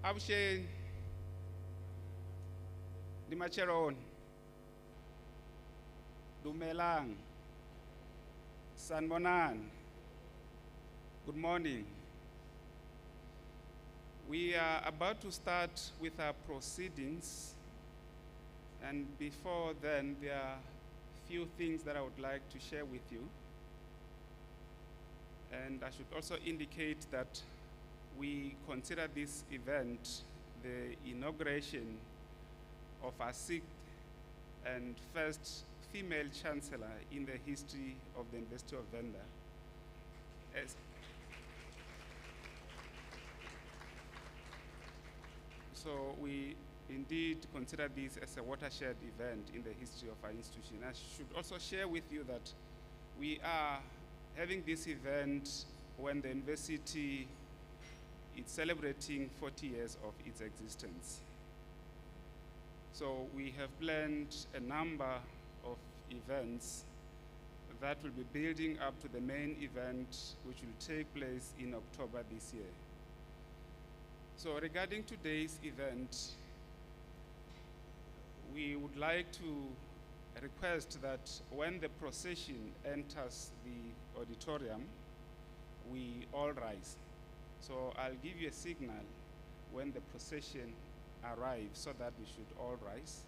Abshe Dimacheron Dumelang Sanbonan. Good morning. We are about to start with our proceedings, and before then there are a few things that I would like to share with you. And I should also indicate that we consider this event the inauguration of our sixth and first female chancellor in the history of the University of Venda. So we indeed consider this as a watershed event in the history of our institution. I should also share with you that we are having this event when the university is celebrating 40 years of its existence. So we have planned a number of events that will be building up to the main event, which will take place in October this year. So regarding today's event, we would like to request that when the procession enters the auditorium, we all rise. So I'll give you a signal when the procession arrives so that we should all rise.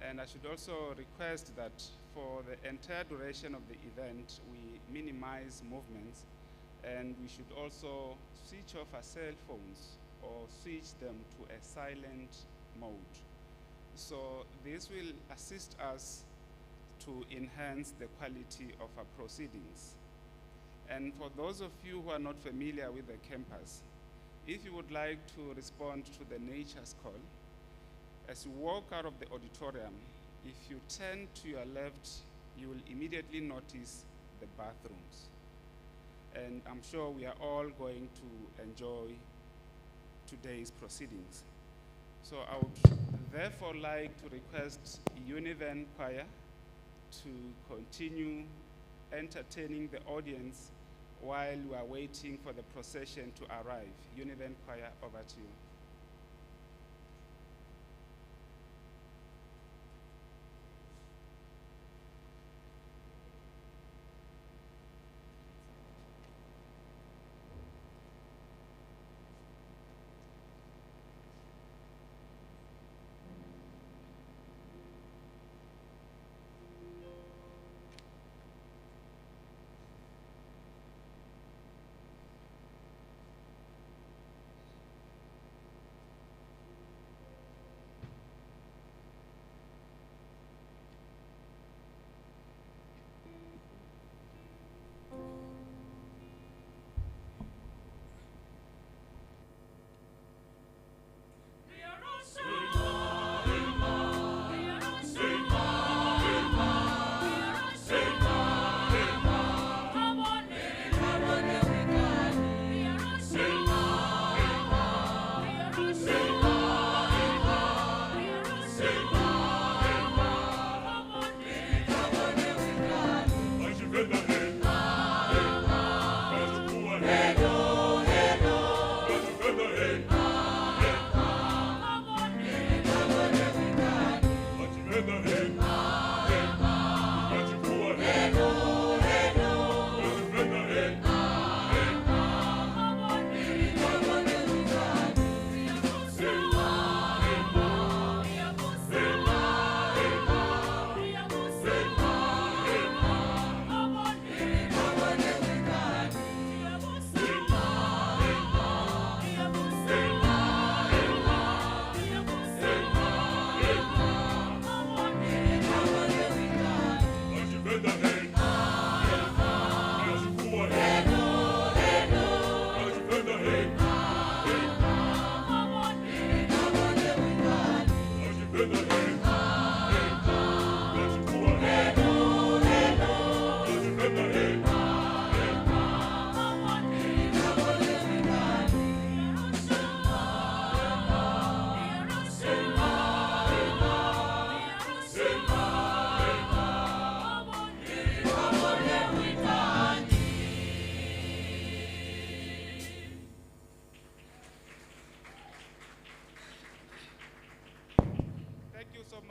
And I should also request that for the entire duration of the event, we minimize movements, and we should also switch off our cell phones or switch them to a silent mode. So this will assist us to enhance the quality of our proceedings. And for those of you who are not familiar with the campus, if you would like to respond to the nature's call, as you walk out of the auditorium, if you turn to your left, you will immediately notice the bathrooms. And I'm sure we are all going to enjoy today's proceedings. So I would therefore like to request Univen Choir to continue entertaining the audience while we are waiting for the procession to arrive. Univen Choir, over to you.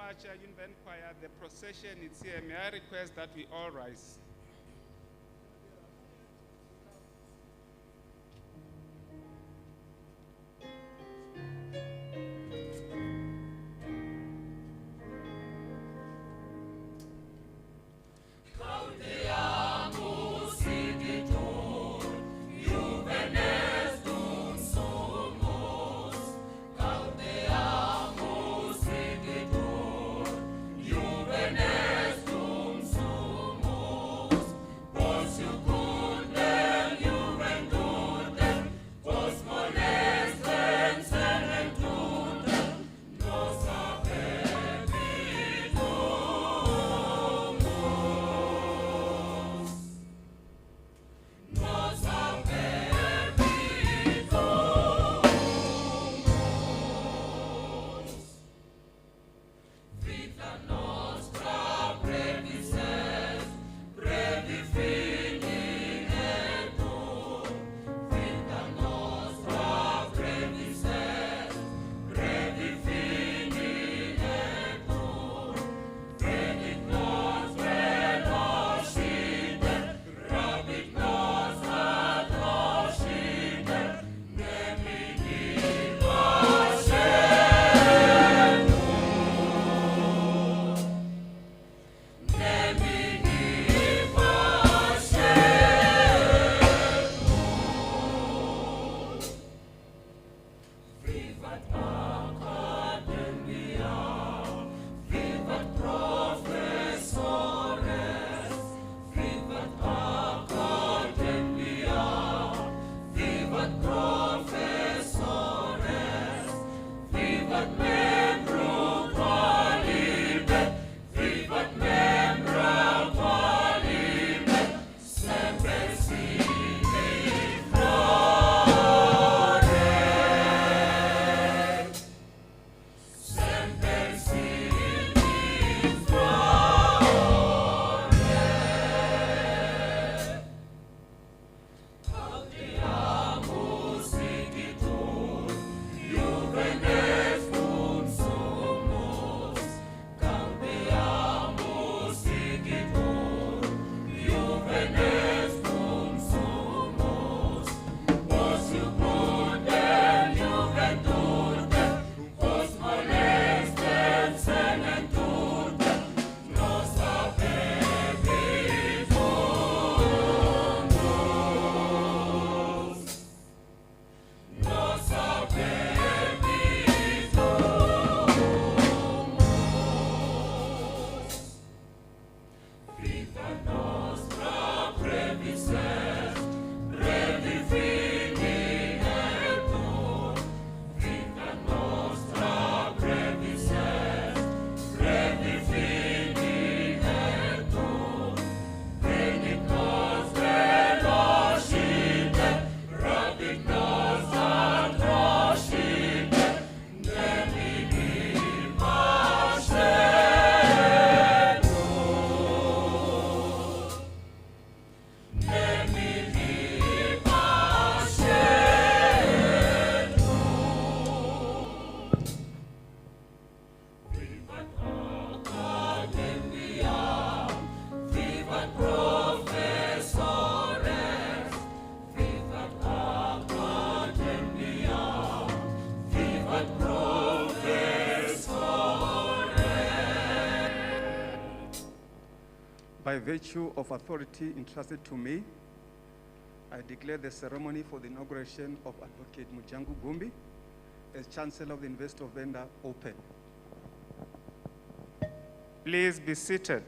much, Univen Choir. The procession is here. May I request that we all rise? By virtue of authority entrusted to me, I declare the ceremony for the inauguration of Advocate Mojanku Gumbi as Chancellor of the University of Venda open. Please be seated.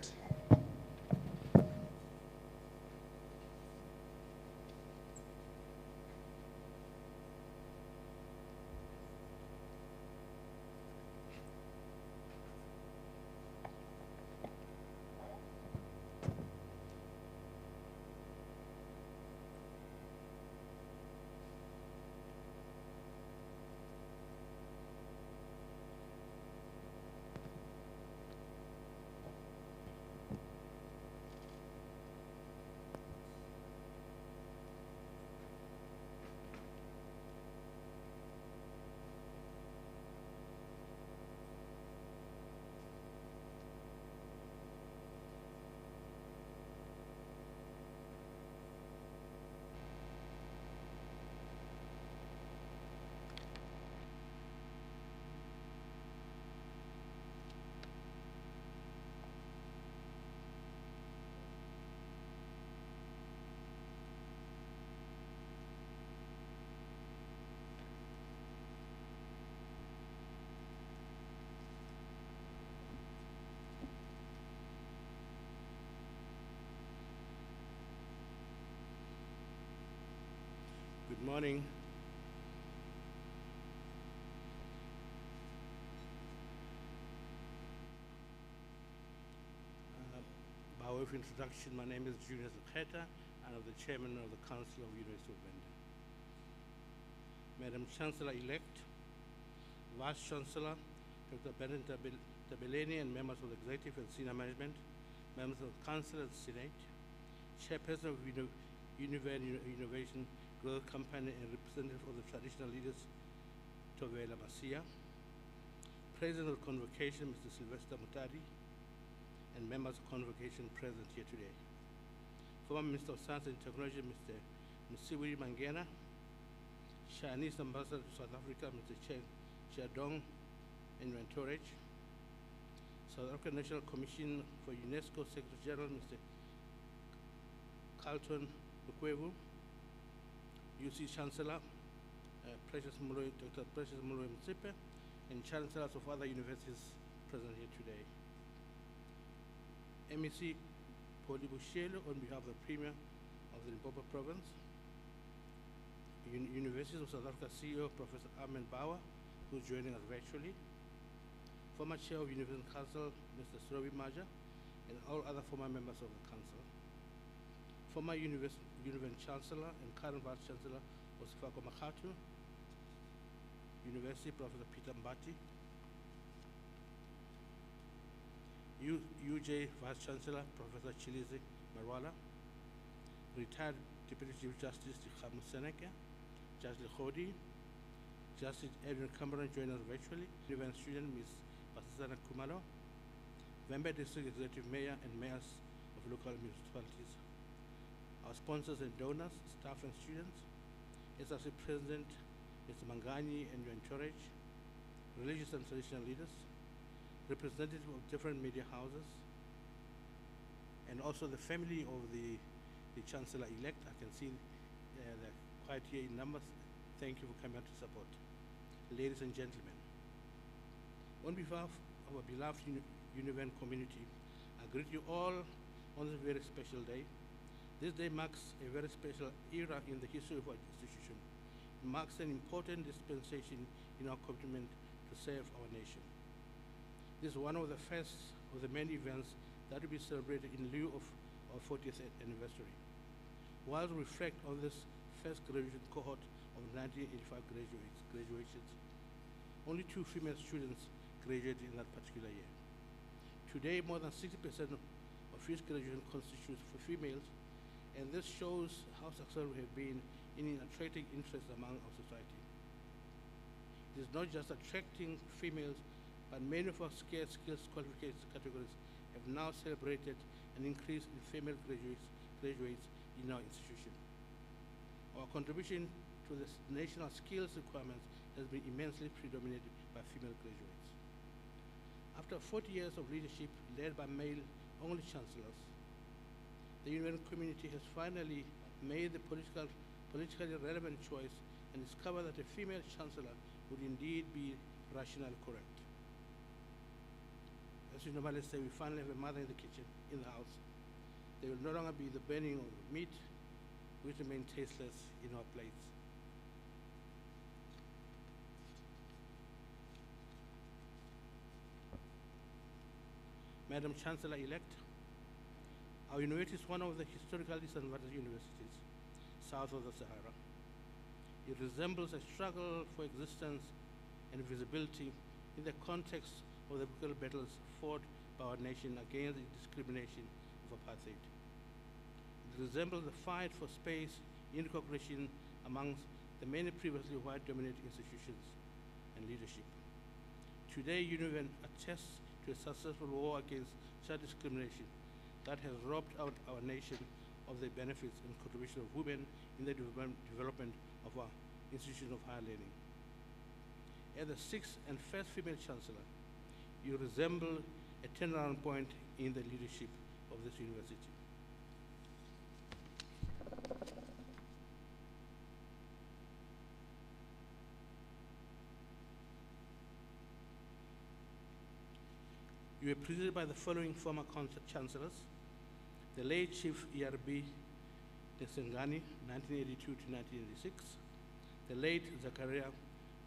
morning. By way of introduction, my name is Juneas Lekgetha, and I'm the Chairman of the Council of University of Venda. Madam Chancellor-elect, Vice-Chancellor, Dr. Bernard Tabeleni, and members of the Executive and Senior Management, members of the Council and Senate, Chairperson of Inauguration Growth Company and representative of the traditional leaders, Tovela Masia, President of Convocation, Mr. Sylvester Mutadi, and members of Convocation present here today. Former Minister of Science and Technology, Mr. Msiwiri Mangena, Chinese Ambassador to South Africa, Mr. Chen Xiaodong, and your entourage, South African National Commission for UNESCO Secretary General, Mr. Carlton Lukwevu, UC Chancellor, Dr. Precious Muloi Mtsipe, and Chancellors of other universities present here today. MEC Pauli Bushelo, on behalf of the Premier of the Limpopo Province, University of South Africa CEO, Professor Armin Bauer, who's joining us virtually, former Chair of University Council, Mr. Srobi Maja, and all other former members of the Council, former University Chancellor and current Vice Chancellor, Osifako Makatu, University Professor Peter Mbati, UJ Vice Chancellor, Professor Chilizi Marwala, retired Deputy Chief Justice Tikhamu Seneke, Judge Lekhodi, Justice Edwin Cameron joined us virtually, event student Ms. Basisana Kumalo, Venda District Executive Mayor and mayors of local municipalities, our sponsors and donors, staff and students, SRC President Mr. Mangani and your entourage, religious and traditional leaders, representatives of different media houses, and also the family of the Chancellor-elect. I can see they're quite here in numbers. Thank you for coming out to support. Ladies and gentlemen, on behalf of our beloved Univen community, I greet you all on this very special day. This day marks a very special era in the history of our institution. It marks an important dispensation in our commitment to serve our nation. This is one of the first of the many events that will be celebrated in lieu of our 40th anniversary. While we reflect on this first graduation cohort of 1985 graduations, only 2 female students graduated in that particular year. Today, more than 60% of first graduation constitutes for females, and this shows how successful we have been in attracting interest among our society. It is not just attracting females, but many of our scarce skills qualifications categories have now celebrated an increase in female graduates in our institution. Our contribution to the national skills requirements has been immensely predominated by female graduates. After 40 years of leadership led by male-only chancellors, the Univen community has finally made the politically relevant choice and discovered that a female chancellor would indeed be rationally correct. As we normally say, we finally have a mother in the kitchen, in the house. There will no longer be the burning of meat, which remain tasteless in our plates. Madam Chancellor-elect, our university is one of the historically disadvantaged universities south of the Sahara. It resembles a struggle for existence and visibility in the context of the political battles fought by our nation against the discrimination of apartheid. It resembles the fight for space in recognition amongst the many previously white-dominated institutions and leadership. Today, Univen attests to a successful war against such discrimination that has robbed out our nation of the benefits and contribution of women in the development of our institution of higher learning. As the 6th and first female chancellor, you resemble a turnaround point in the leadership of this university. You were preceded by the following former chancellors: the late Chief ERB Desengani, 1982 to 1986, the late Zakaria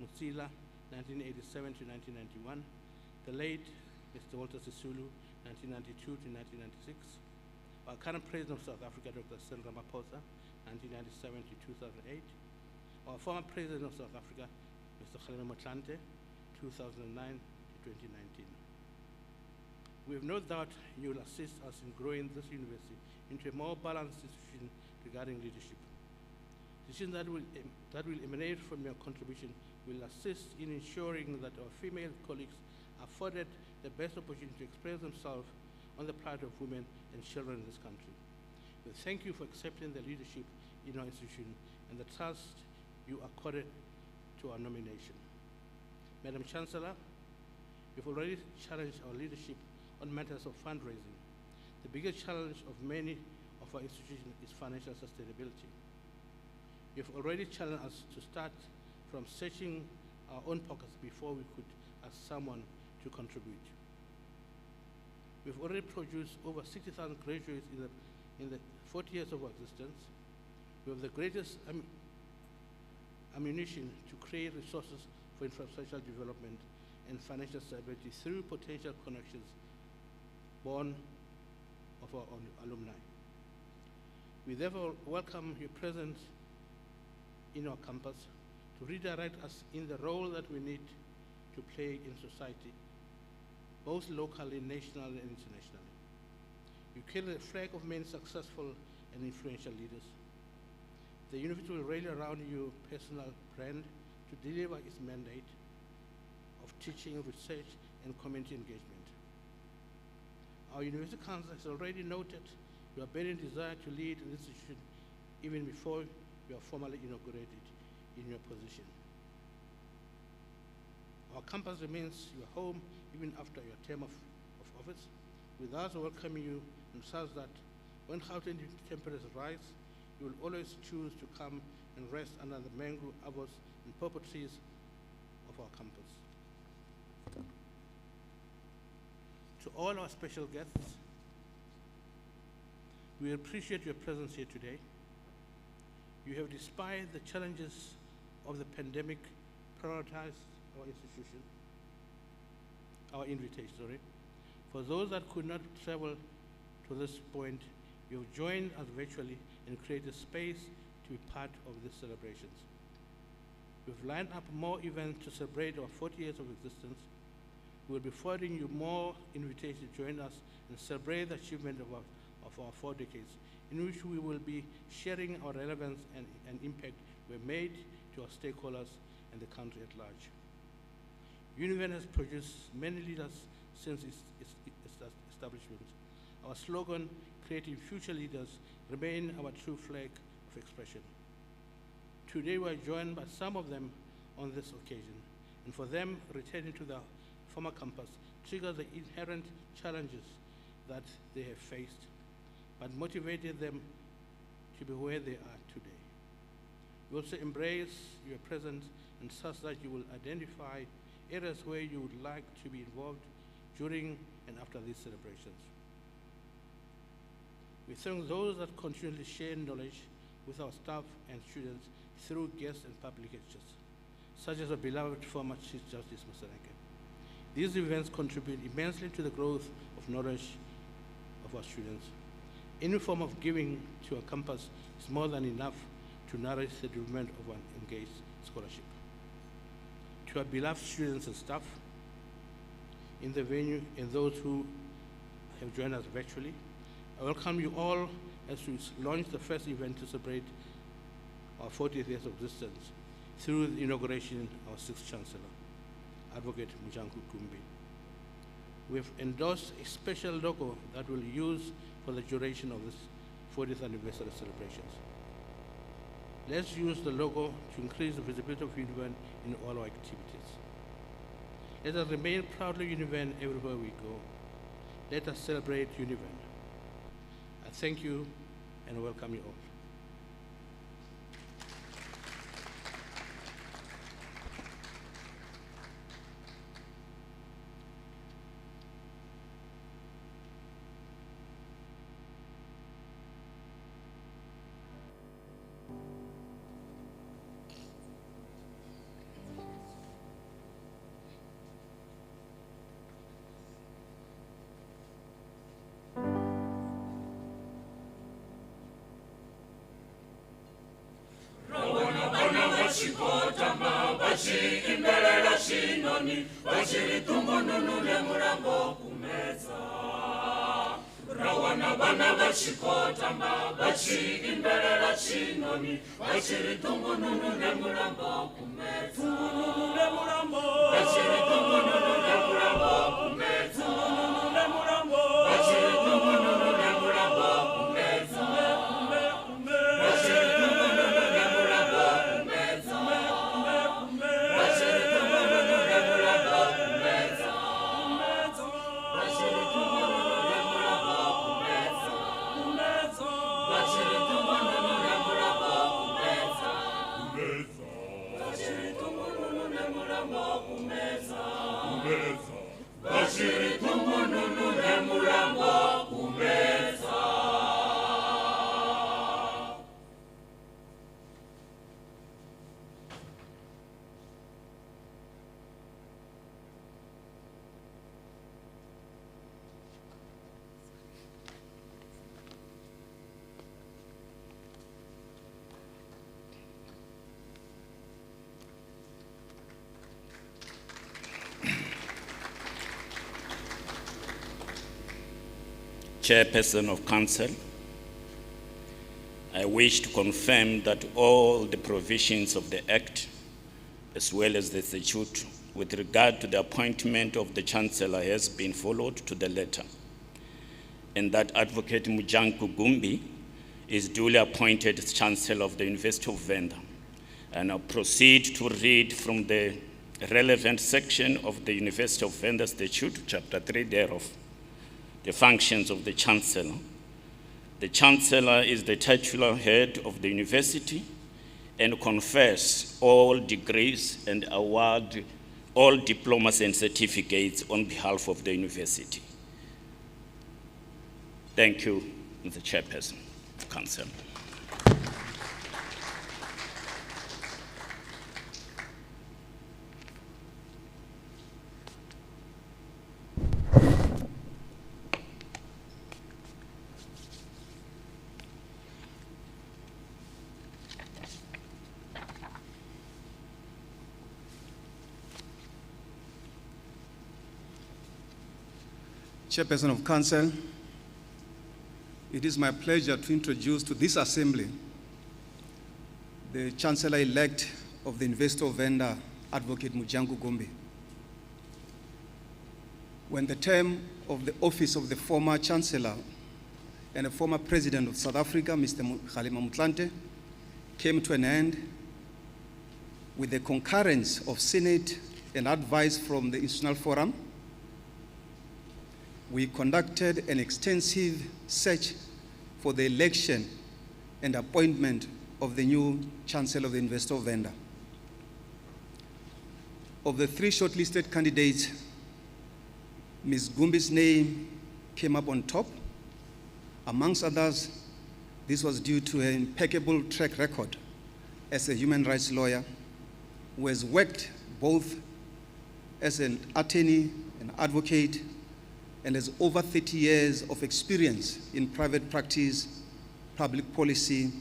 Mutsila, 1987 to 1991, the late Mr. Walter Sisulu, 1992 to 1996, our current President of South Africa, Dr. Cyril Ramaphosa, 1997 to 2008, our former President of South Africa, Mr. Kgalema Motlanthe, 2009 to 2019. We have no doubt you will assist us in growing this university into a more balanced institution regarding leadership. Decisions that will emanate from your contribution will assist in ensuring that our female colleagues are afforded the best opportunity to express themselves on the plight of women and children in this country. We thank you for accepting the leadership in our institution and the trust you accorded to our nomination. Madam Chancellor, you've already challenged our leadership on matters of fundraising. The biggest challenge of many of our institutions is financial sustainability. You've already challenged us to start from searching our own pockets before we could ask someone to contribute. We've already produced over 60,000 graduates in the 40 years of our existence. We have the greatest ammunition to create resources for infrastructural development and financial stability through potential connections born of our own alumni. We therefore welcome your presence in our campus to redirect us in the role that we need to play in society, both locally, nationally, and internationally. You carry the flag of many successful and influential leaders. The university will rally around your personal brand to deliver its mandate of teaching, research, and community engagement. Our University Council has already noted your burning desire to lead an institution even before you are formally inaugurated in your position. Our campus remains your home even after your term of office. We thus welcome you and trust that when Gauteng temperatures rise, you will always choose to come and rest under the mangrove arbors and purple trees of our campus. To all our special guests, we appreciate your presence here today. You have, despite the challenges of the pandemic, prioritized our invitation. For those that could not travel to this point, you have joined us virtually and created space to be part of these celebrations. We've lined up more events to celebrate our 40 years of existence. We'll be forwarding you more invitations to join us and celebrate the achievement of our 4 decades, in which we will be sharing our relevance and impact we've made to our stakeholders and the country at large. UniVen has produced many leaders since its establishment. Our slogan, creating future leaders, remains our true flag of expression. Today we are joined by some of them on this occasion, and for them, returning to the former campus triggers the inherent challenges that they have faced, but motivated them to be where they are today. We also embrace your presence and trust that you will identify areas where you would like to be involved during and after these celebrations. We thank those that continually share knowledge with our staff and students through guests and public lectures, such as our beloved former Chief Justice Moseneke. These events contribute immensely to the growth of knowledge of our students. Any form of giving to our campus is more than enough to nourish the development of an engaged scholarship. To our beloved students and staff in the venue and those who have joined us virtually, I welcome you all as we launch the first event to celebrate our 40th years of existence through the inauguration of our Sixth Chancellor, Advocate Mojanku Gumbi. We have endorsed a special logo that we'll use for the duration of this 40th anniversary celebrations. Let's use the logo to increase the visibility of UniVen in all our activities. Let us remain proudly UniVen everywhere we go. Let us celebrate UniVen. I thank you and welcome you all. imbelela shinoni, bachiri tumununule murambo kumeza. Rawana bana bachikotamba, bachi imbelela shinoni, bachiri tumununule murambo kumeza. Tumununule murambo, bachiri tumununule murambo kumeza. Tumununule murambo, bachiri tumununule murambo kumeza. Bachiri tumununule murambo kumeza. Bachiri tumununule murambo kumeza. Bachiri tumununule murambo kumeza. Bachiri tumununule murambo kumeza. Bachiri tumununule murambo kumeza. Bachiri tumununule murambo kumeza. Chairperson of Council, I wish to confirm that all the provisions of the Act, as well as the statute, with regard to the appointment of the Chancellor has been followed to the letter, and that Advocate Mojanku Gumbi is duly appointed as Chancellor of the University of Venda. And I'll proceed to read from the relevant section of the University of Venda Statute, Chapter 3 thereof, the functions of the Chancellor. The Chancellor is the titular head of the university and confers all degrees and award all diplomas and certificates on behalf of the university. Thank you, Mr. Chairperson of Council. Chairperson of Council, it is my pleasure to introduce to this assembly the Chancellor-elect of the University of Venda, Advocate Mojanku Gumbi. When the term of the office of the former Chancellor and the former President of South Africa, Mr. Kgalema Motlanthe, came to an end with the concurrence of Senate and advice from the Institutional Forum, we conducted an extensive search for the election and appointment of the new Chancellor of the University of Venda. Of the 3 shortlisted candidates, Ms. Gumbi's name came up on top. Amongst others, this was due to her impeccable track record as a human rights lawyer who has worked both as an attorney, an advocate, and has over 30 years of experience in private practice, public policy,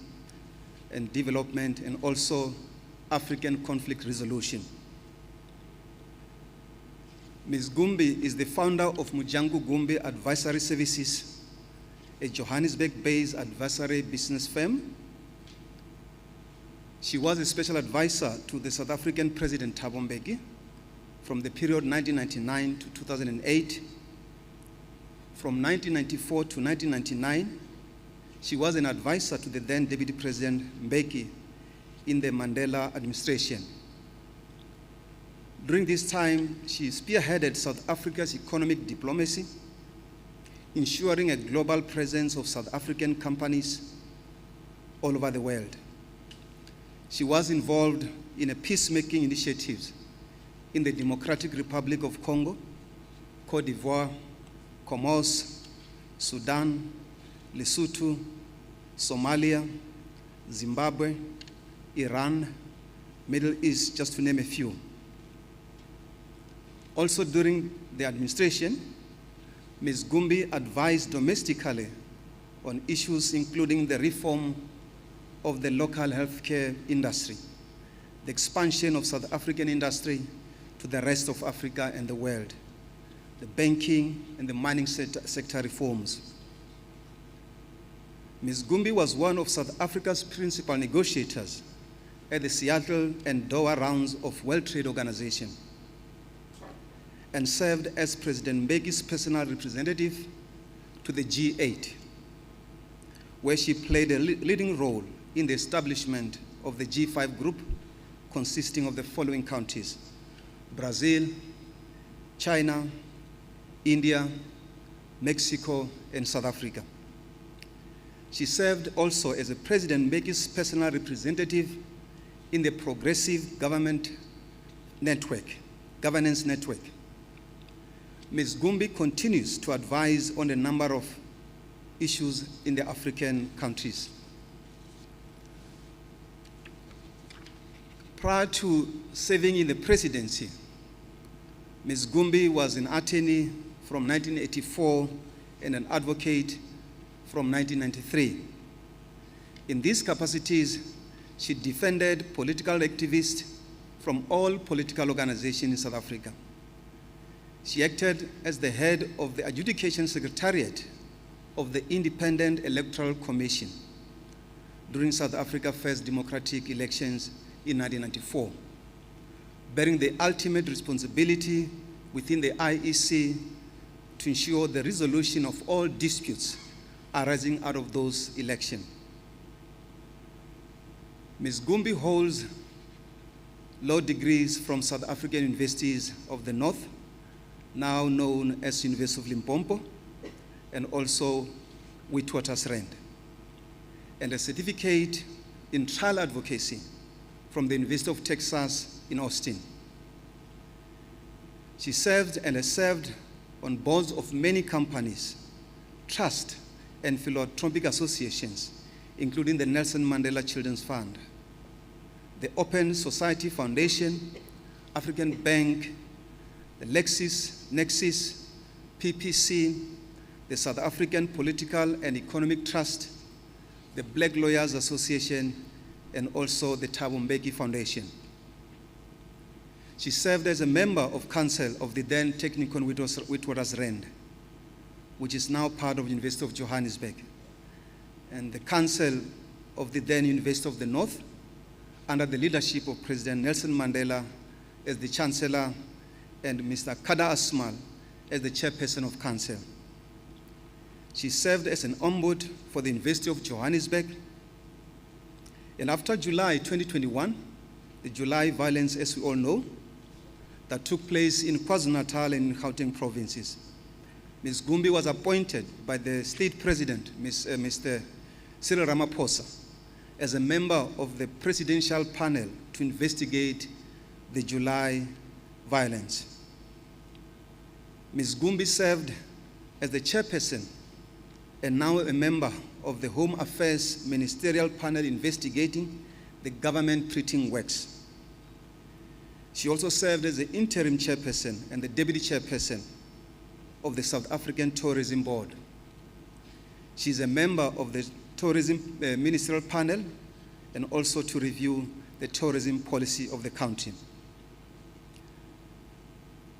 and development, and also African conflict resolution. Ms. Gumbi is the founder of Mojanku Gumbi Advisory Services, a Johannesburg-based advisory business firm. She was a special advisor to the South African President Thabo Mbeki from the period 1999 to 2008. From 1994 to 1999, she was an advisor to the then Deputy President Mbeki in the Mandela administration. During this time, she spearheaded South Africa's economic diplomacy, ensuring a global presence of South African companies all over the world. She was involved in a peacemaking initiatives in the Democratic Republic of Congo, Cote d'Ivoire, Comoros, Sudan, Lesotho, Somalia, Zimbabwe, Iran, Middle East, just to name a few. Also during the administration, Ms. Gumbi advised domestically on issues including the reform of the local healthcare industry, the expansion of South African industry to the rest of Africa and the world, the banking and the mining sector reforms. Ms. Gumbi was one of South Africa's principal negotiators at the Seattle and Doha rounds of World Trade Organization, and served as President Mbeki's personal representative to the G8, where she played a leading role in the establishment of the G5 group, consisting of the following countries: Brazil, China, India, Mexico, and South Africa. She served also as a President Mbeki's personal representative in the Progressive Governance Network. Ms. Gumbi continues to advise on a number of issues in the African countries. Prior to serving in the presidency, Ms. Gumbi was an attorney from 1984 and an advocate from 1993. In these capacities, she defended political activists from all political organizations in South Africa. She acted as the head of the Adjudication Secretariat of the Independent Electoral Commission during South Africa's first democratic elections in 1994, bearing the ultimate responsibility within the IEC to ensure the resolution of all disputes arising out of those elections. Ms. Gumbi holds law degrees from South African Universities of the North, now known as University of Limpopo, and also Witwatersrand, and a certificate in trial advocacy from the University of Texas in Austin. She served and has served on boards of many companies, trusts, and philanthropic associations, including the Nelson Mandela Children's Fund, the Open Society Foundation, African Bank, the Nexus, PPC, the South African Political and Economic Trust, the Black Lawyers Association, and also the Thabo Mbeki Foundation. She served as a member of council of the then Technikon Witwatersrand, which is now part of the University of Johannesburg, and the council of the then University of the North, under the leadership of President Nelson Mandela as the Chancellor and Mr. Kada Asmal as the Chairperson of Council. She served as an ombud for the University of Johannesburg. And after July 2021, the July violence, as we all know, that took place in KwaZulu-Natal and Gauteng provinces, Ms. Gumbi was appointed by the State President, Mr. Cyril Ramaphosa, as a member of the presidential panel to investigate the July violence. Ms. Gumbi served as the chairperson and now a member of the Home Affairs Ministerial Panel investigating the government printing works. She also served as the interim chairperson and the deputy chairperson of the South African Tourism Board. She is a member of the Tourism Ministerial Panel and also to review the tourism policy of the country.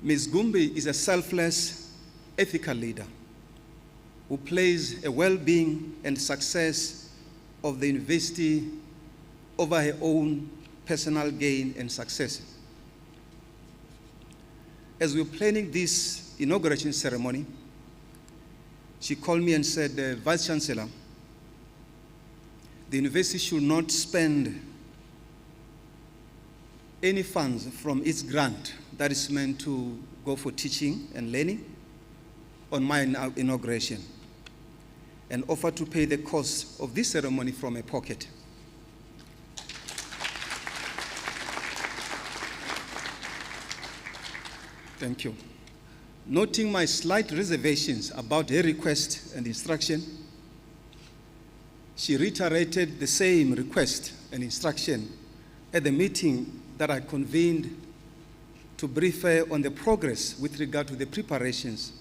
Ms. Gumbi is a selfless, ethical leader who places a well-being and success of the university over her own personal gain and success. As we were planning this inauguration ceremony, she called me and said, Vice Chancellor, the university should not spend any funds from its grant that is meant to go for teaching and learning on my inauguration, and offer to pay the cost of this ceremony from my pocket. Thank you. Noting my slight reservations about her request and instruction, she reiterated the same request and instruction at the meeting that I convened to brief her on the progress with regard to the preparations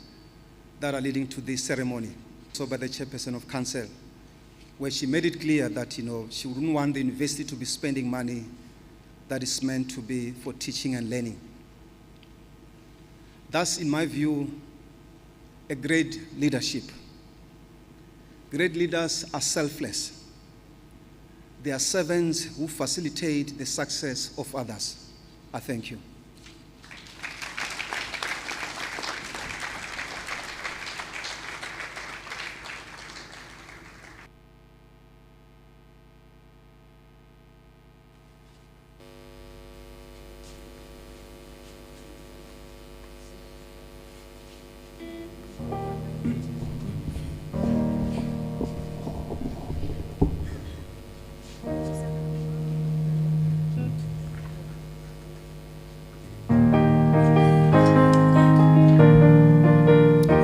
that are leading to this ceremony. So by the Chairperson of Council, where she made it clear that she wouldn't want the university to be spending money that is meant to be for teaching and learning. Thus, in my view, a great leadership. Great leaders are selfless. They are servants who facilitate the success of others. I thank you.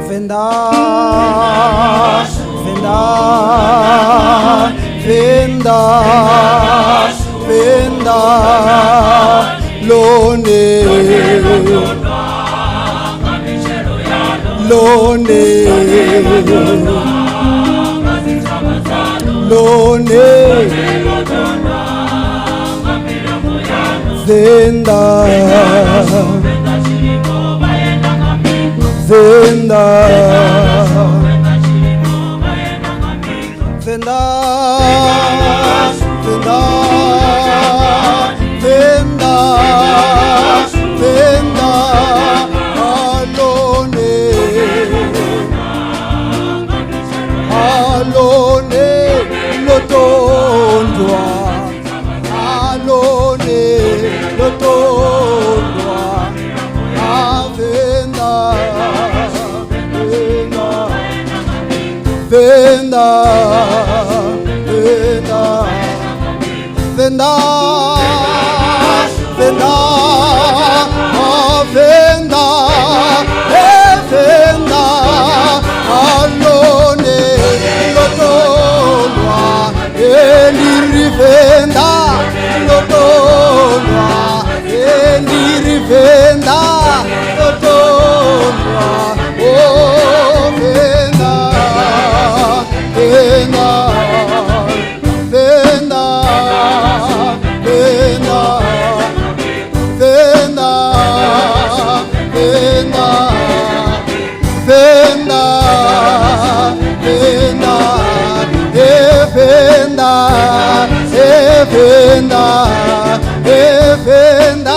Venda, Venda, Venda, Venda, Lone, Lone, Lone, Venda, Venda, Venda, Venda, Venda, Venda, alone, alone, lotondwa, alone, lotondwa, Venda, Venda, Venda, Venda, Venda, oh Venda, Venda, alone, lotolwa, eliri Venda, lotolwa, eliri Venda, lotolwa, oh Venda, Venda, Venda, Venda, Venda, Venda, Venda, Venda, Venda, Venda, Venda.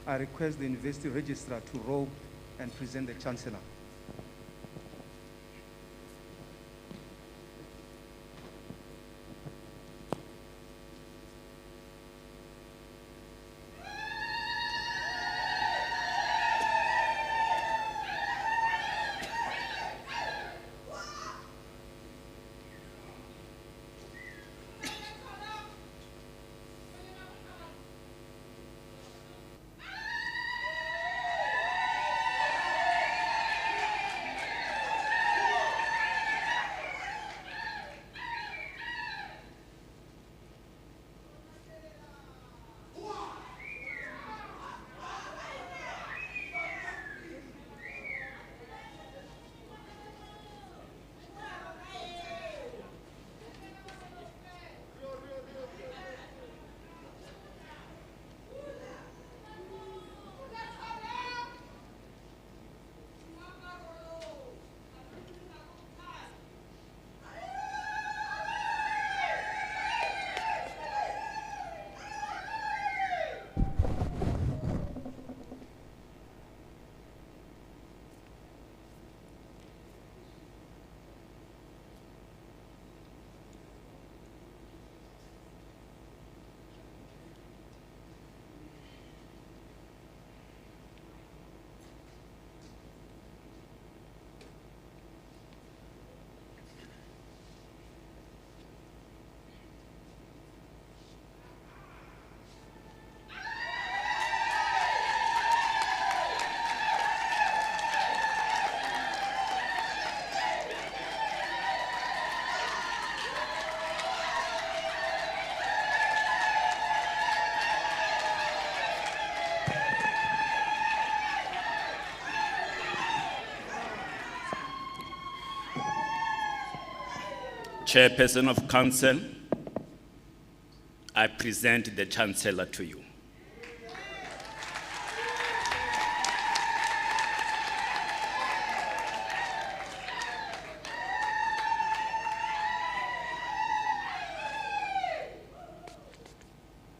I request the University Registrar to robe and present the Chancellor. Chairperson of Council, I present the Chancellor to you.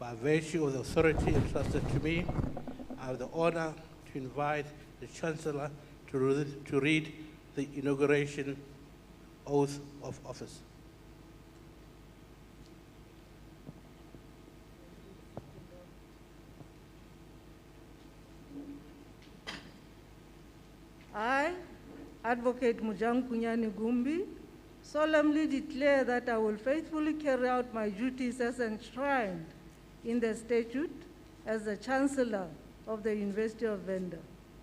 By virtue of the authority entrusted to me, I have the honor to invite the Chancellor to read the inauguration oath of office. I, Advocate Mojanku Gumbi, solemnly declare that I will faithfully carry out my duties as enshrined in the statute as the Chancellor of the University of Venda.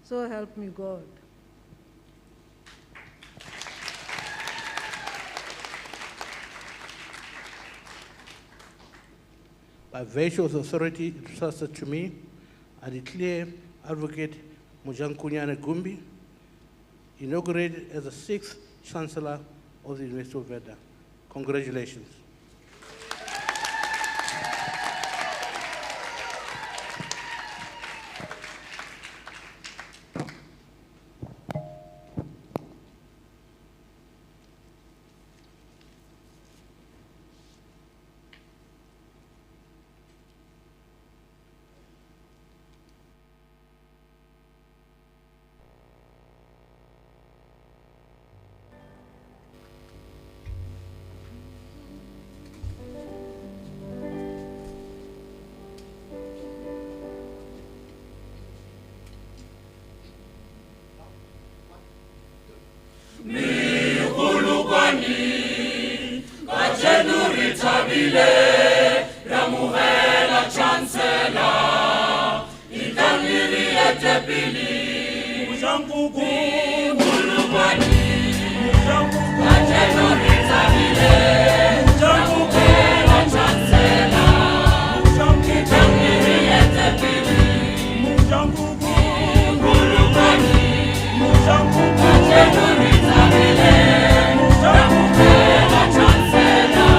So help me God. By virtue of the authority entrusted to me, I declare Advocate Mojanku Gumbi inaugurated as the 6th Chancellor of the University of Venda. Congratulations. Ramuhela Chancellor, Itangiri Etepili, Mojanku Gumbi, Mojanku Gumbi, Ramuhela Chancellor, Itangiri Etepili, Mojanku Gumbi, Mojanku Gumbi, Ramuhela Chancellor.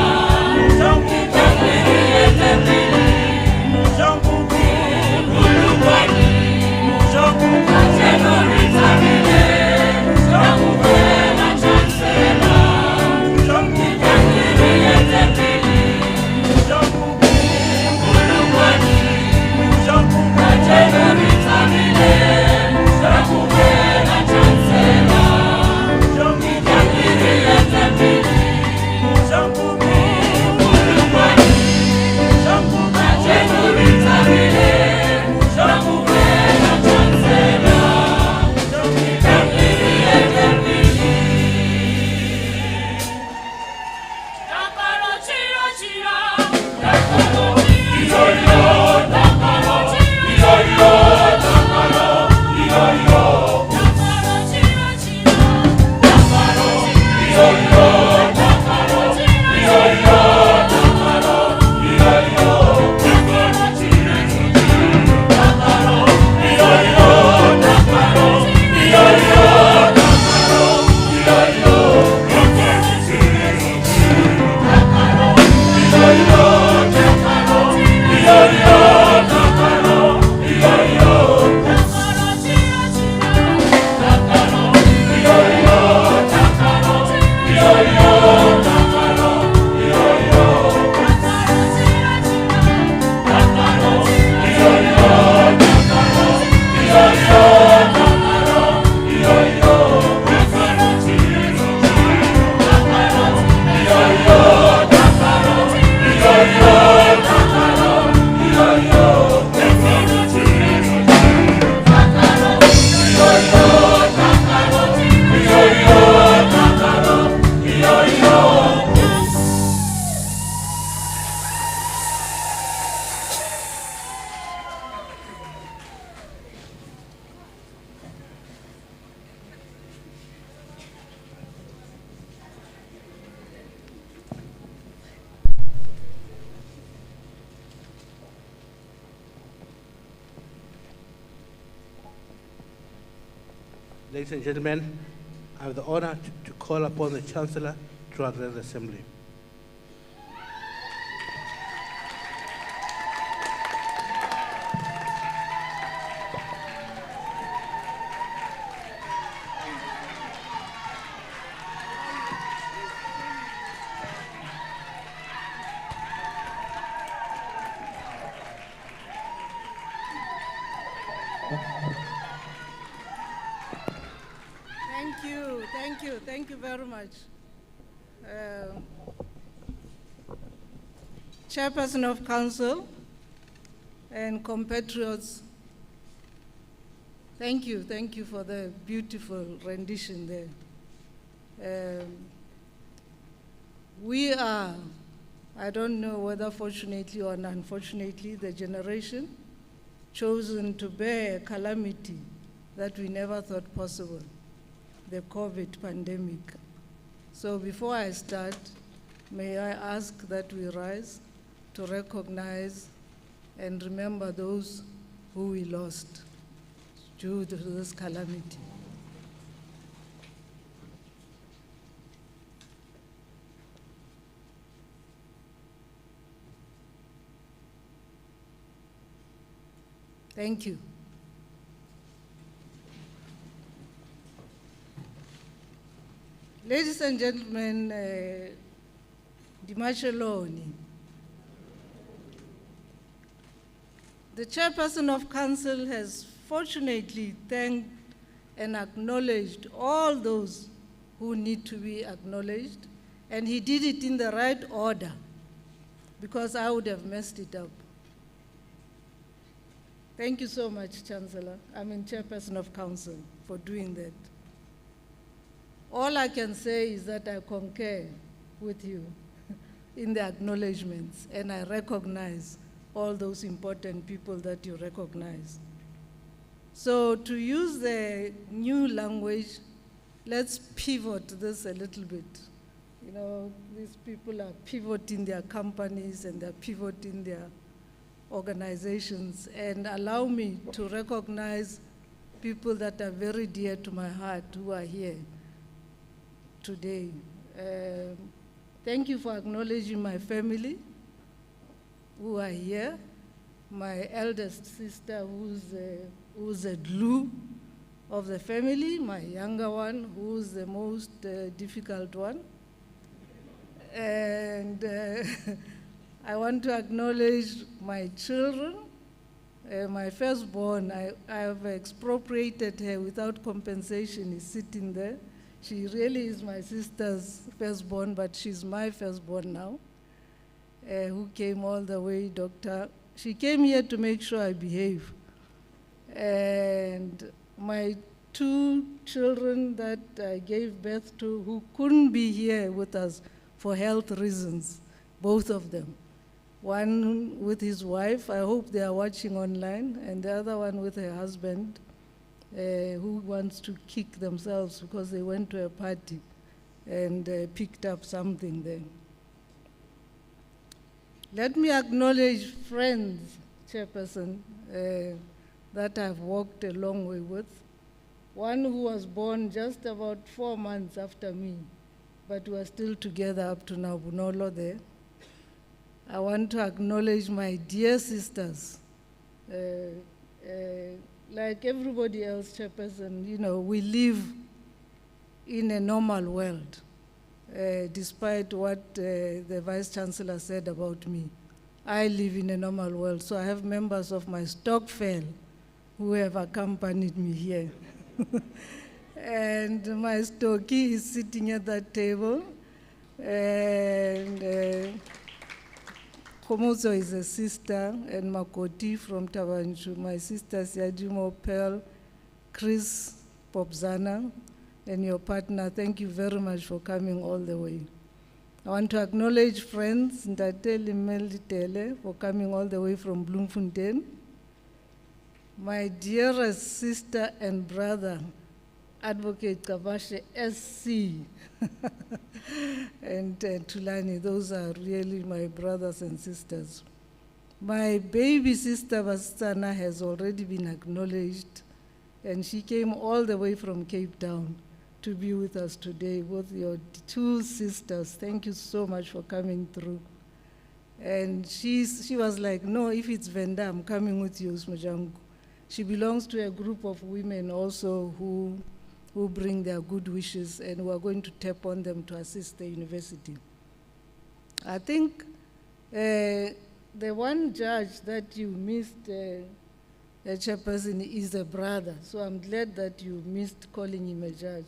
Ladies and gentlemen, I have the honor to call upon the Chancellor to address the Assembly. Thank you very much. Chairperson of Council and compatriots, thank you for the beautiful rendition there. We are, I don't know whether fortunately or unfortunately, the generation chosen to bear a calamity that we never thought possible, the COVID pandemic. So before I start, may I ask that we rise to recognize and remember those who we lost due to this calamity. Thank you. Ladies and gentlemen, Dimacheloni, the Chairperson of Council has fortunately thanked and acknowledged all those who need to be acknowledged, and he did it in the right order, because I would have messed it up. Thank you so much, Chairperson of Council, for doing that. All I can say is that I concur with you in the acknowledgements, and I recognize all those important people that you recognize. So to use the new language, let's pivot this a little bit. You know, these people are pivoting their companies and they're pivoting their organizations, and allow me to recognize people that are very dear to my heart who are here today. Thank you for acknowledging my family who are here, my eldest sister who's a glue of the family, my younger one who's the most difficult one, and I want to acknowledge my children. My firstborn, I have expropriated her without compensation, is sitting there. She really is my sister's firstborn, but she's my firstborn now, who came all the way, She came here to make sure I behave. And my two children that I gave birth to who couldn't be here with us for health reasons, both of them. One with his wife, I hope they are watching online, and the other one with her husband, who wants to kick themselves because they went to a party and picked up something there. Let me acknowledge friends, Chairperson, that I've walked a long way with. One who was born just about 4 months after me, but we're still together up to now, Bunolo there. I want to acknowledge my dear sisters. Like everybody else, Chairperson, you know, we live in a normal world, despite what the Vice Chancellor said about me. I live in a normal world, so I have members of my Stokvel who have accompanied me here. And my Stokie is sitting at that table, and Komozo is a sister, and Makoti from Tavanchu, my sister Siadimo Pearl, Chris Popzana, and your partner. Thank you very much for coming all the way. I want to acknowledge friends, Ntateli Melitele, for coming all the way from Bloemfontein. My dearest sister and brother, Advocate Kabashe SC, and Tulani, those are really my brothers and sisters. My baby sister Vasana has already been acknowledged, and she came all the way from Cape Town to be with us today with your two sisters. Thank you so much for coming through. And she was like, no, if it's Venda, I'm coming with you, Mojanku. She belongs to a group of women also who bring their good wishes, and we are going to tap on them to assist the university. I think the one judge that you missed chairperson is a brother. So I'm glad that you missed calling him a judge,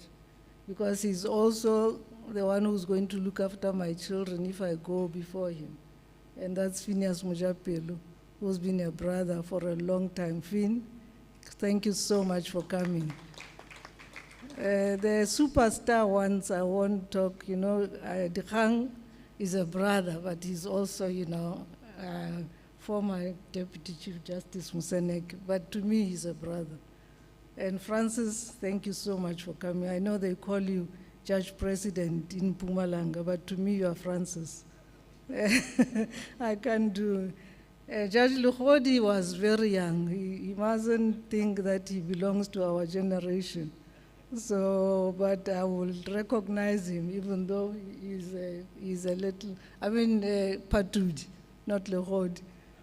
because he's also the one who's going to look after my children if I go before him. And that's Phineas Mujapelo, who's been a brother for a long time. Finn, thank you so much for coming. The superstar ones, I won't talk, Dikgang is a brother, but he's also, former Deputy Chief Justice Musenek, but to me, he's a brother. And Francis, thank you so much for coming. I know they call you Judge President in Mpumalanga, but to me, you are Francis. I can't do. Judge Lekgetha was very young. He mustn't think that he belongs to our generation. So, but I will recognize him, even though he's a little, Patud, not Lekgetha.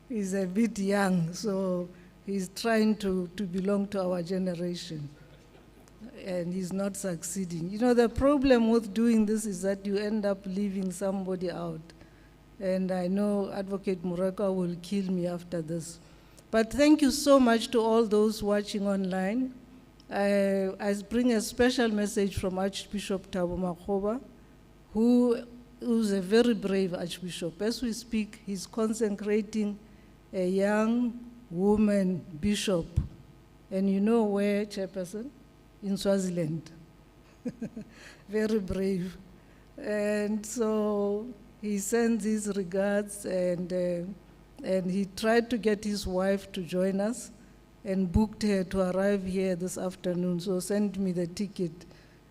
He's a bit young, so he's trying to belong to our generation. And he's not succeeding. The problem with doing this is that you end up leaving somebody out. And I know Advocate Mureka will kill me after this. But thank you so much to all those watching online. I bring a special message from Archbishop Thabo Makgoba, who's a very brave Archbishop. As we speak, he's consecrating a young woman bishop. And you know where, Chairperson? In Swaziland. Very brave. And so he sends his regards, and he tried to get his wife to join us and booked her to arrive here this afternoon. So sent me the ticket.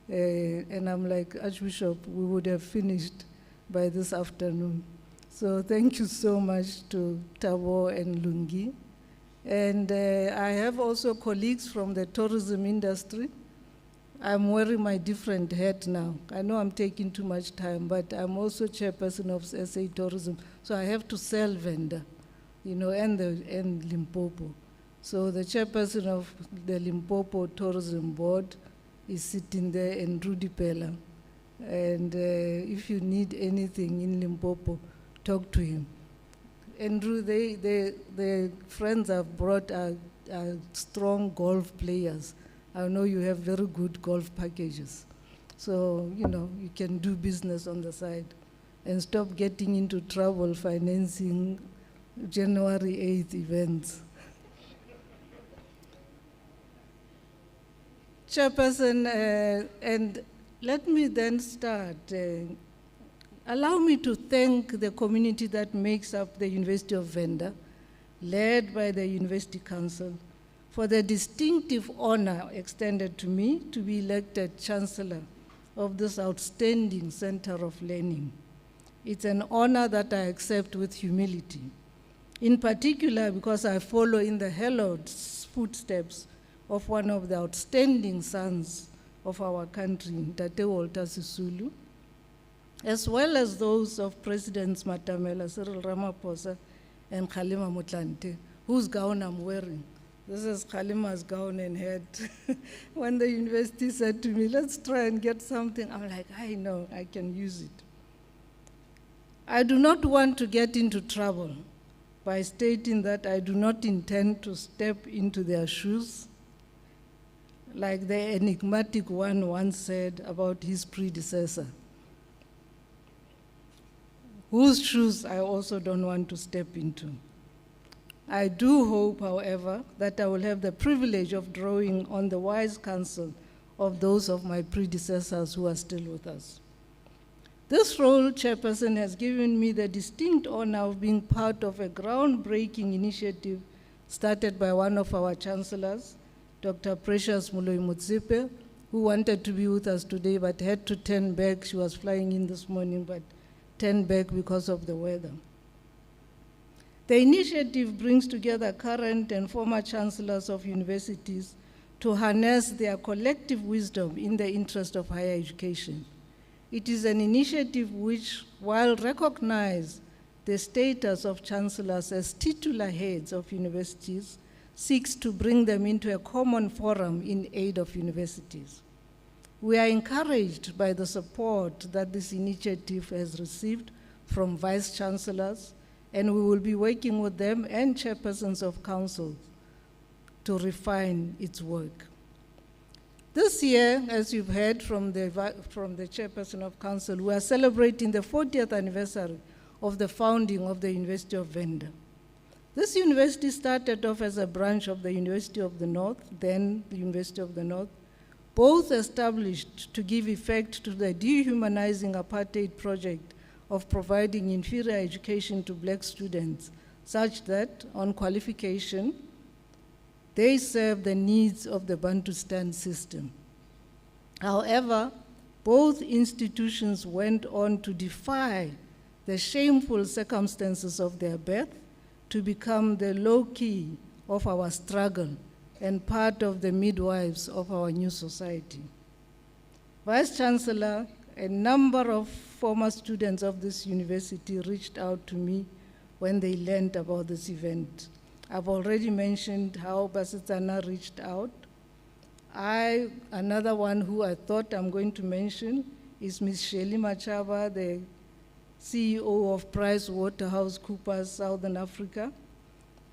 And I'm like, Archbishop, we would have finished by this afternoon. So thank you so much to Thabo and Lungi. And I have also colleagues from the tourism industry. I'm wearing my different hat now. I know I'm taking too much time, but I'm also chairperson of SA Tourism. So I have to sell Venda, and Limpopo. So the chairperson of the Limpopo Tourism Board is sitting there, and Rudy Pella. And if you need anything in Limpopo, talk to him. Andrew, the friends I've brought are strong golf players. I know you have very good golf packages. So, you can do business on the side and stop getting into trouble financing January 8th events. Chairperson, and let me then start. Allow me to thank the community that makes up the University of Venda, led by the University Council, for the distinctive honor extended to me to be elected Chancellor of this outstanding Center of Learning. It's an honor that I accept with humility, in particular because I follow in the hallowed footsteps of one of the outstanding sons of our country, Tate Walter Sisulu, as well as those of Presidents Matamela, Cyril Ramaphosa, and Kgalema Motlanthe, whose gown I'm wearing. This is Khalima's gown and hat. When the university said to me, let's try and get something, I'm like, I know, I can use it. I do not want to get into trouble by stating that I do not intend to step into their shoes, like the enigmatic one once said about his predecessor, whose shoes I also don't want to step into. I do hope, however, that I will have the privilege of drawing on the wise counsel of those of my predecessors who are still with us. This role, Chairperson, has given me the distinct honor of being part of a groundbreaking initiative started by one of our chancellors, Dr. Precious Moloi-Motsepe, who wanted to be with us today but had to turn back. She was flying in this morning, but turned back because of the weather. The initiative brings together current and former chancellors of universities to harness their collective wisdom in the interest of higher education. It is an initiative which, while recognize the status of chancellors as titular heads of universities, seeks to bring them into a common forum in aid of universities. We are encouraged by the support that this initiative has received from vice chancellors, and we will be working with them and chairpersons of councils to refine its work. This year, as you've heard from the Chairperson of Council, we are celebrating the 40th anniversary of the founding of the University of Venda. This university started off as a branch of the University of the North, then the University of the North, both established to give effect to the dehumanizing apartheid project of providing inferior education to black students, such that, on qualification, they serve the needs of the Bantustan system. However, both institutions went on to defy the shameful circumstances of their birth to become the low-key of our struggle and part of the midwives of our new society. Vice Chancellor, a number of former students of this university reached out to me when they learned about this event. I've already mentioned how Basitsana reached out. Another one who I thought I'm going to mention is Ms. Shelley Machaba, the CEO of PricewaterhouseCoopers Southern Africa.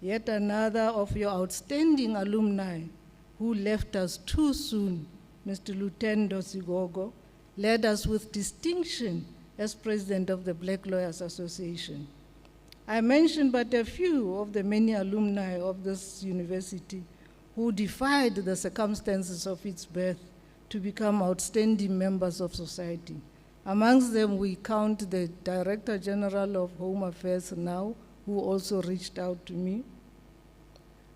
Yet another of your outstanding alumni who left us too soon, Mr. Lutendo Sigogo, led us with distinction as president of the Black Lawyers Association. I mentioned but a few of the many alumni of this university who defied the circumstances of its birth to become outstanding members of society. Amongst them, we count the Director General of Home Affairs now, who also reached out to me.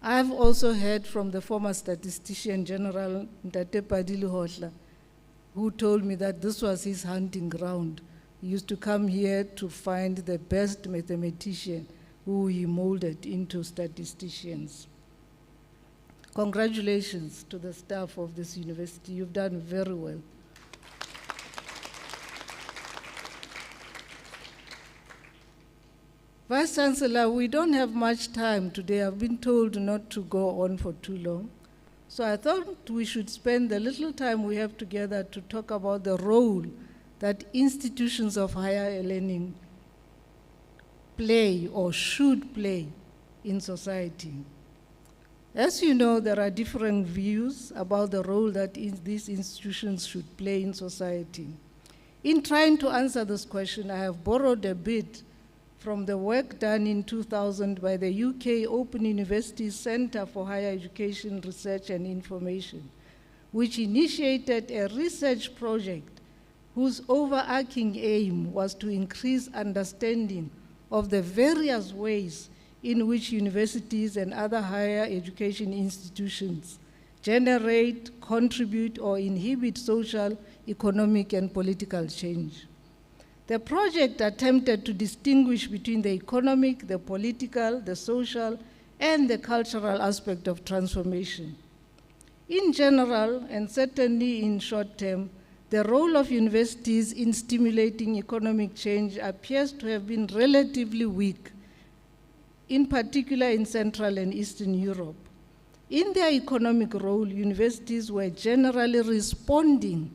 I've also heard from the former Statistician General, Ntate Padili Hotla, who told me that this was his hunting ground. He used to come here to find the best mathematician who he molded into statisticians. Congratulations to the staff of this university. You've done very well. Vice Chancellor, we don't have much time today. I've been told not to go on for too long. So I thought we should spend the little time we have together to talk about the role that institutions of higher learning play or should play in society. As you know, there are different views about the role that these institutions should play in society. In trying to answer this question, I have borrowed a bit from the work done in 2000 by the UK Open University Centre for Higher Education, Research and Information, which initiated a research project whose overarching aim was to increase understanding of the various ways in which universities and other higher education institutions generate, contribute, or inhibit social, economic, and political change. The project attempted to distinguish between the economic, the political, the social, and the cultural aspect of transformation. In general, and certainly in short term, the role of universities in stimulating economic change appears to have been relatively weak, in particular in Central and Eastern Europe. In their economic role, universities were generally responding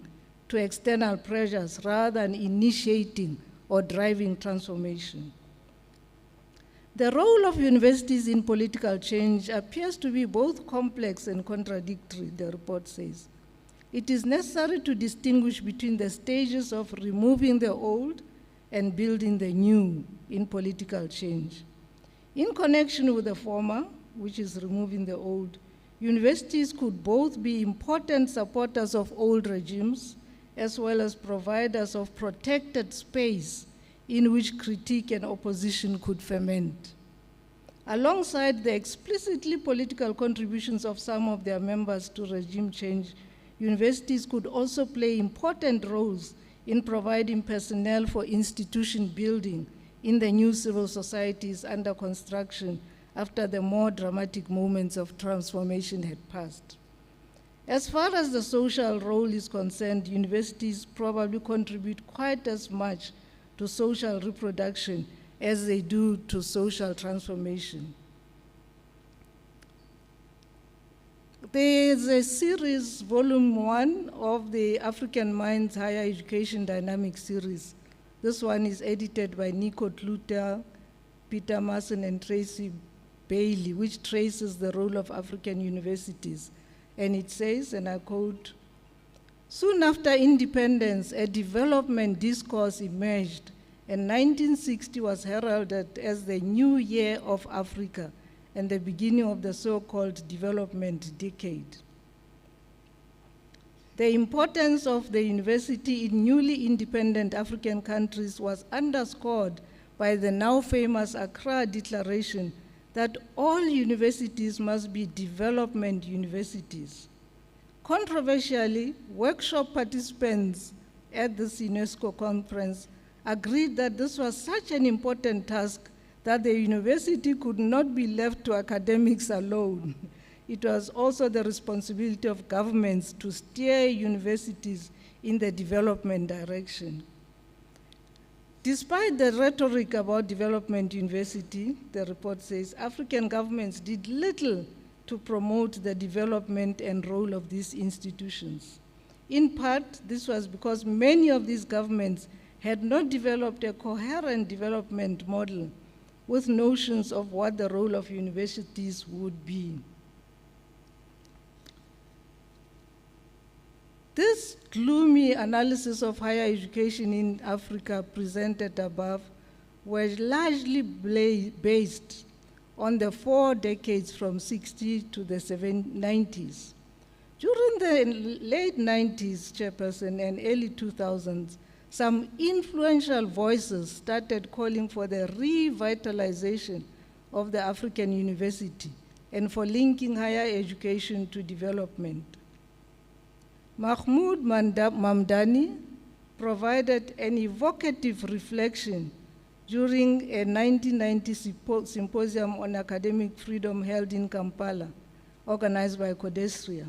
to external pressures rather than initiating or driving transformation. The role of universities in political change appears to be both complex and contradictory, the report says. It is necessary to distinguish between the stages of removing the old and building the new in political change. In connection with the former, which is removing the old, universities could both be important supporters of old regimes as well as providers of protected space in which critique and opposition could ferment. Alongside the explicitly political contributions of some of their members to regime change, universities could also play important roles in providing personnel for institution building in the new civil societies under construction after the more dramatic moments of transformation had passed. As far as the social role is concerned, universities probably contribute quite as much to social reproduction as they do to social transformation. There is a series, volume 1 of the African Minds Higher Education Dynamic series. This one is edited by Nico Tluter, Peter Mason, and Tracy Bailey, which traces the role of African universities. And it says, and I quote, "Soon after independence, a development discourse emerged, and 1960 was heralded as the new year of Africa and the beginning of the so-called development decade. The importance of the university in newly independent African countries was underscored by the now famous Accra Declaration that all universities must be development universities. Controversially, workshop participants at this UNESCO conference agreed that this was such an important task that the university could not be left to academics alone. It was also the responsibility of governments to steer universities in the development direction. Despite the rhetoric about development university, the report says African governments did little to promote the development and role of these institutions. In part, this was because many of these governments had not developed a coherent development model with notions of what the role of universities would be. This gloomy analysis of higher education in Africa presented above was largely based on the 4 decades from 60 to the 90s. During the late 90s, Chairperson, and early 2000s, some influential voices started calling for the revitalization of the African university and for linking higher education to development. Mahmoud Mamdani provided an evocative reflection during a 1990 symposium on academic freedom held in Kampala, organized by Codestria,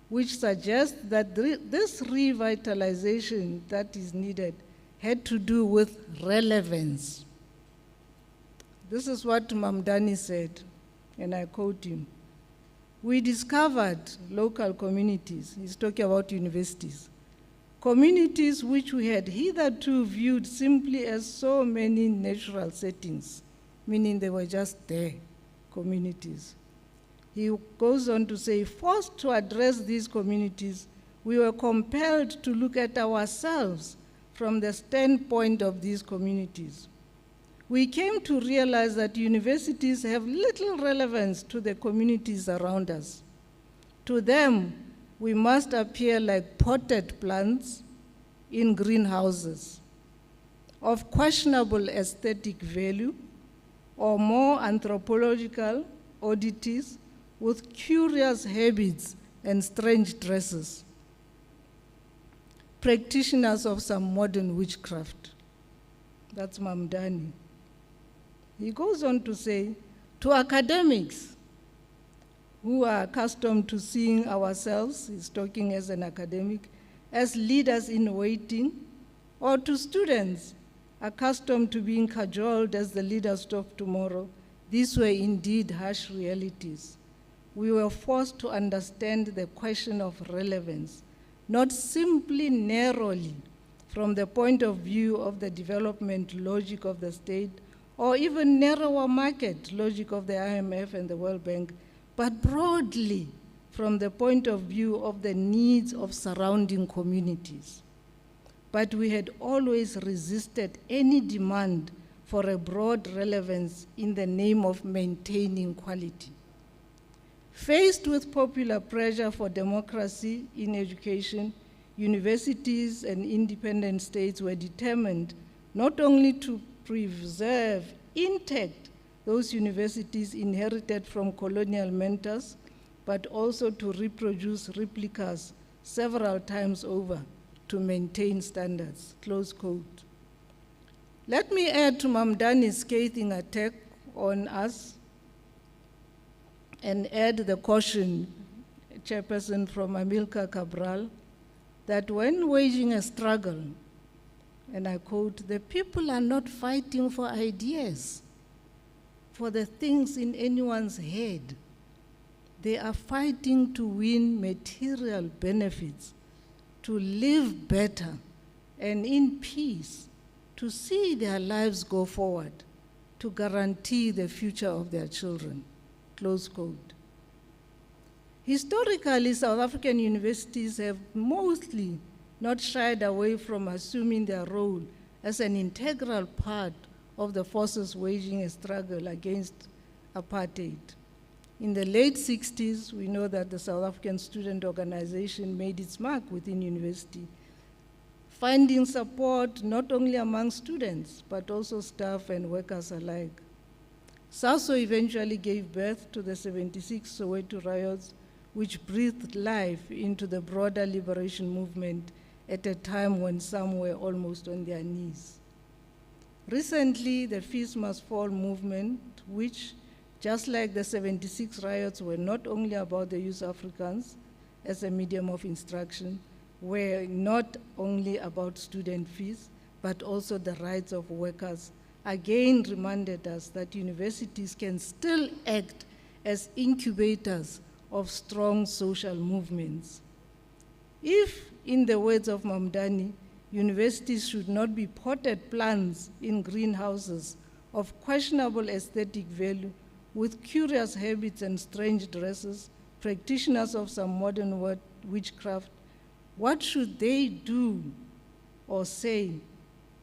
which suggests that this revitalization that is needed had to do with relevance. This is what Mamdani said, and I quote him. "We discovered local communities," he's talking about universities, "communities which we had hitherto viewed simply as so many natural settings," meaning they were just there, communities. He goes on to say, "Forced to address these communities, we were compelled to look at ourselves from the standpoint of these communities. We came to realize that universities have little relevance to the communities around us. To them, we must appear like potted plants in greenhouses of questionable aesthetic value or more anthropological oddities with curious habits and strange dresses, practitioners of some modern witchcraft." That's Mamdani. He goes on to say, "To academics who are accustomed to seeing ourselves," he's talking as an academic, "as leaders in waiting, or to students accustomed to being cajoled as the leaders of tomorrow, these were indeed harsh realities. We were forced to understand the question of relevance, not simply narrowly from the point of view of the development logic of the state, or even narrower market logic of the IMF and the World Bank, but broadly from the point of view of the needs of surrounding communities. But we had always resisted any demand for a broad relevance in the name of maintaining quality. Faced with popular pressure for democracy in education, universities and independent states were determined not only to preserve intact those universities inherited from colonial mentors, but also to reproduce replicas several times over to maintain standards," close quote. Let me add to Mamdani's scathing attack on us and add the caution, Chairperson, from Amilcar Cabral, that when waging a struggle, and I quote, "the people are not fighting for ideas, for the things in anyone's head. They are fighting to win material benefits, to live better and in peace, to see their lives go forward. to guarantee the future of their children, close quote. Historically, South African universities have mostly not shied away from assuming their role as an integral part of the forces waging a struggle against apartheid. In the late 60s, we know that the South African Student Organization made its mark within university, finding support not only among students, but also staff and workers alike. SASO eventually gave birth to the 76 Soweto riots, which breathed life into the broader liberation movement at a time when some were almost on their knees. Recently, the Fees Must Fall movement, which, just like the 76 riots, were not only about the use of Afrikaans as a medium of instruction, were not only about student fees, but also the rights of workers, again reminded us that universities can still act as incubators of strong social movements. If, in the words of Mamdani, universities should not be potted plants in greenhouses of questionable aesthetic value with curious habits and strange dresses, practitioners of some modern witchcraft, what should they do or say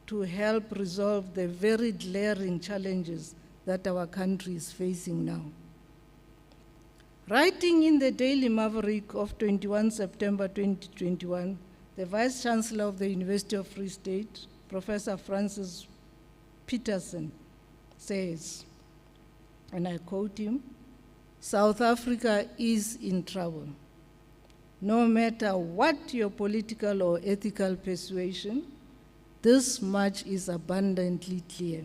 to help resolve the very glaring challenges that our country is facing now? Writing in the Daily Maverick of 21 September 2021, the Vice Chancellor of the University of Free State, Professor Francis Peterson, says, and I quote him, "South Africa is in trouble. No matter what your political or ethical persuasion, this much is abundantly clear.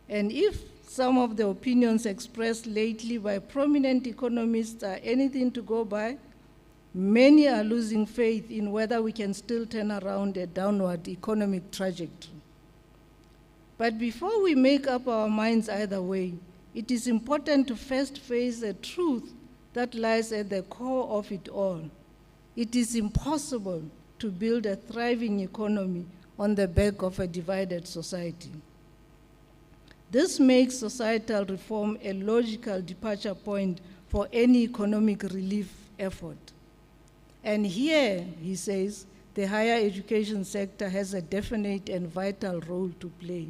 And if some of the opinions expressed lately by prominent economists are anything to go by, many are losing faith in whether we can still turn around a downward economic trajectory. But before we make up our minds either way, it is important to first face a truth that lies at the core of it all. It is impossible to build a thriving economy on the back of a divided society. This makes societal reform a logical departure point for any economic relief effort. And here, he says, the higher education sector has a definite and vital role to play.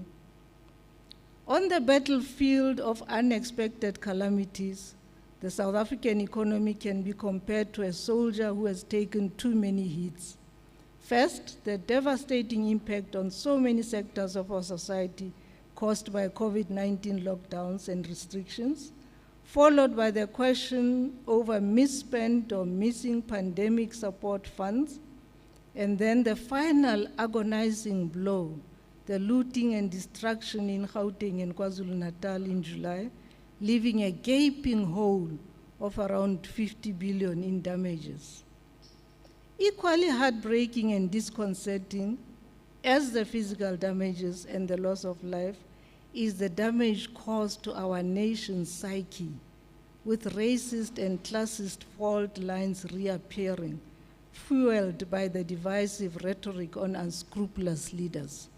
On the battlefield of unexpected calamities, the South African economy can be compared to a soldier who has taken too many hits. First, the devastating impact on so many sectors of our society caused by COVID-19 lockdowns and restrictions, followed by the question over misspent or missing pandemic support funds, and then the final agonizing blow, the looting and destruction in Gauteng and KwaZulu-Natal in July, leaving a gaping hole of around 50 billion in damages. Equally heartbreaking and disconcerting as the physical damages and the loss of life is the damage caused to our nation's psyche, with racist and classist fault lines reappearing, fueled by the divisive rhetoric on unscrupulous leaders.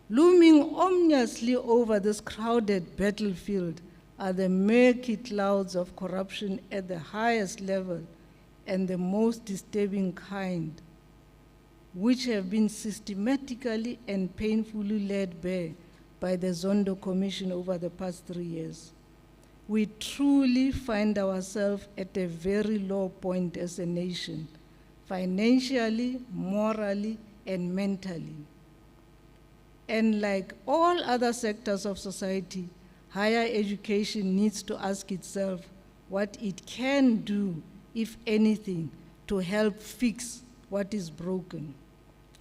Looming ominously over this crowded battlefield are the murky clouds of corruption at the highest level and the most disturbing kind, which have been systematically and painfully laid bare by the Zondo Commission over the past 3 years. We truly find ourselves at a very low point as a nation, financially, morally, and mentally. And like all other sectors of society, higher education needs to ask itself what it can do, if anything, to help fix what is broken.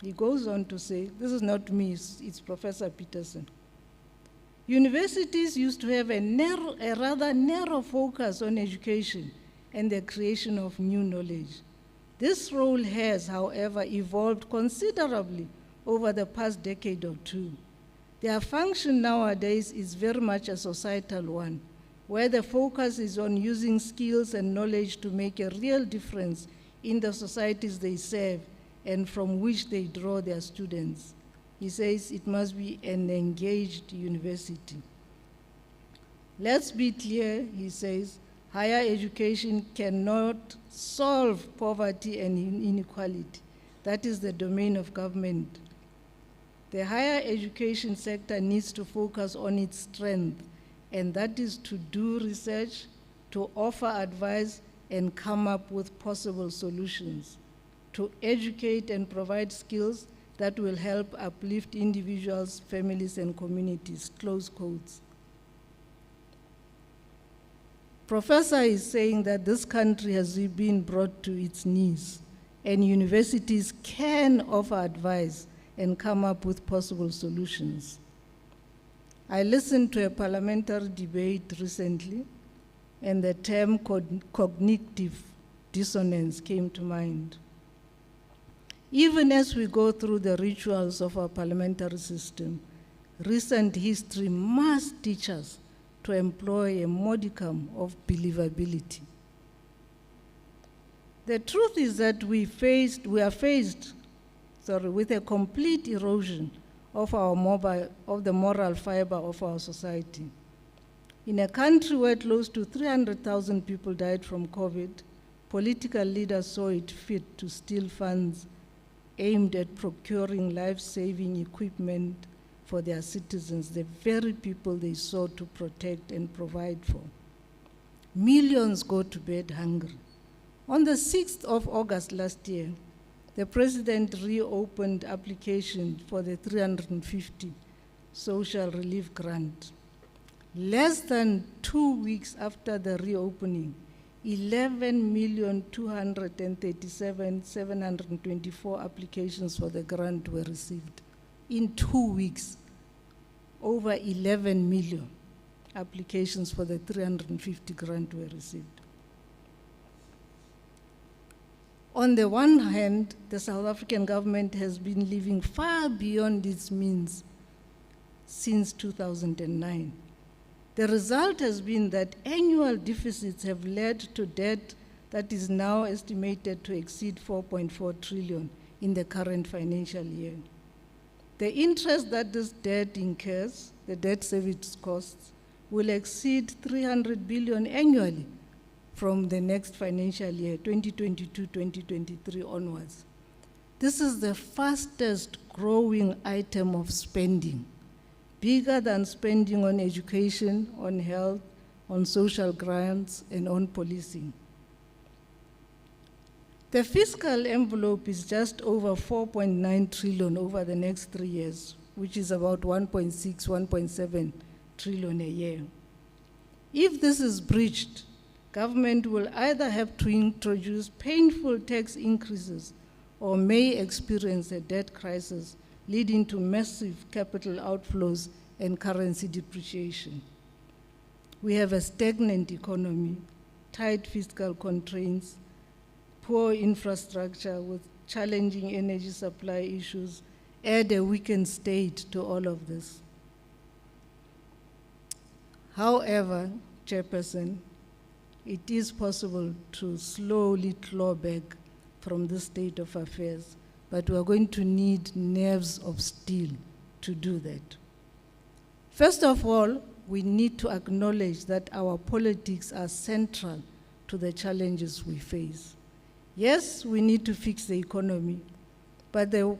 He goes on to say, this is not me, it's Professor Peterson. Universities used to have a rather narrow focus on education and the creation of new knowledge. This role has, however, evolved considerably over the past decade or two. Their function nowadays is very much a societal one, where the focus is on using skills and knowledge to make a real difference in the societies they serve and from which they draw their students. he says it must be an engaged university. Let's be clear, he says, higher education cannot solve poverty and inequality. That is the domain of government. The higher education sector needs to focus on its strength, and that is to do research, to offer advice, and come up with possible solutions, to educate and provide skills that will help uplift individuals, families, and communities, close quotes. Professor is saying that this country has been brought to its knees, and universities can offer advice and come up with possible solutions. I listened to a parliamentary debate recently, and the term cognitive dissonance came to mind. Even as we go through the rituals of our parliamentary system, recent history must teach us to employ a modicum of believability. The truth is that we are faced with a complete erosion of the moral fiber of our society. In a country where close to 300,000 people died from COVID, political leaders saw it fit to steal funds aimed at procuring life-saving equipment for their citizens, the very people they sought to protect and provide for. Millions go to bed hungry. On the 6th of August last year, the president reopened application for the 350 social relief grant. Less than 2 weeks after the reopening, 11,237,724 applications for the grant were received. In 2 weeks, over 11 million applications for the 350 grant were received. On the one hand, the South African government has been living far beyond its means since 2009. The result has been that annual deficits have led to debt that is now estimated to exceed 4.4 trillion in the current financial year. The interest that this debt incurs, the debt service costs, will exceed 300 billion annually from the next financial year, 2022-2023 onwards. This is the fastest growing item of spending, bigger than spending on education, on health, on social grants, and on policing. The fiscal envelope is just over 4.9 trillion over the next 3 years, which is about 1.6, 1.7 trillion a year. If this is breached, government will either have to introduce painful tax increases or may experience a debt crisis leading to massive capital outflows and currency depreciation. We have a stagnant economy, tight fiscal constraints, poor infrastructure with challenging energy supply issues, add a weakened state to all of this. However, Chairperson, it is possible to slowly claw back from this state of affairs, but we are going to need nerves of steel to do that. First of all, we need to acknowledge that our politics are central to the challenges we face. Yes, we need to fix the economy, but the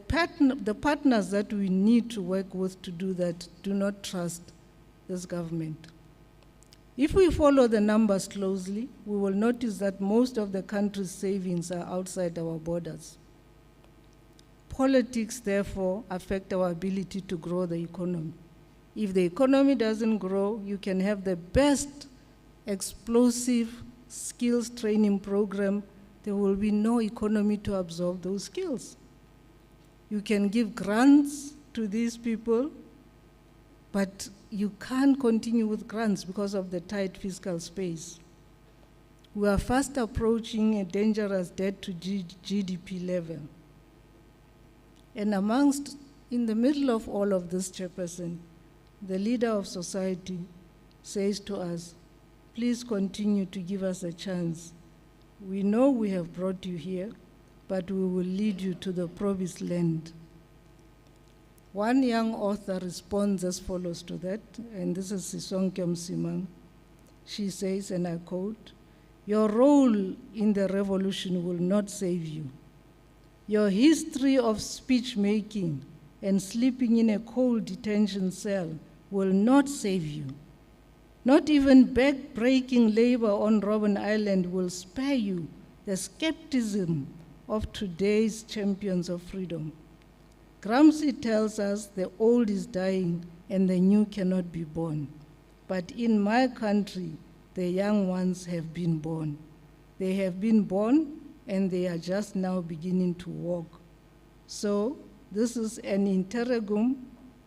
partners that we need to work with to do that do not trust this government. If we follow the numbers closely, we will notice that most of the country's savings are outside our borders. Politics, therefore, affect our ability to grow the economy. If the economy doesn't grow, you can have the best explosive skills training program, there will be no economy to absorb those skills. You can give grants to these people, but you can't continue with grants because of the tight fiscal space. We are fast approaching a dangerous debt to GDP level. And in the middle of all of this, Chairperson, the leader of society says to us, please continue to give us a chance. We know we have brought you here, but we will lead you to the promised land. One young author responds as follows to that, and this is Sisonke Msimang. She says, and I quote, "Your role in the revolution will not save you. Your history of speech-making and sleeping in a cold detention cell will not save you. Not even back-breaking labor on Robben Island will spare you the skepticism of today's champions of freedom. Gramsci tells us the old is dying and the new cannot be born. But in my country, the young ones have been born. They have been born and they are just now beginning to walk. So this is an interregnum,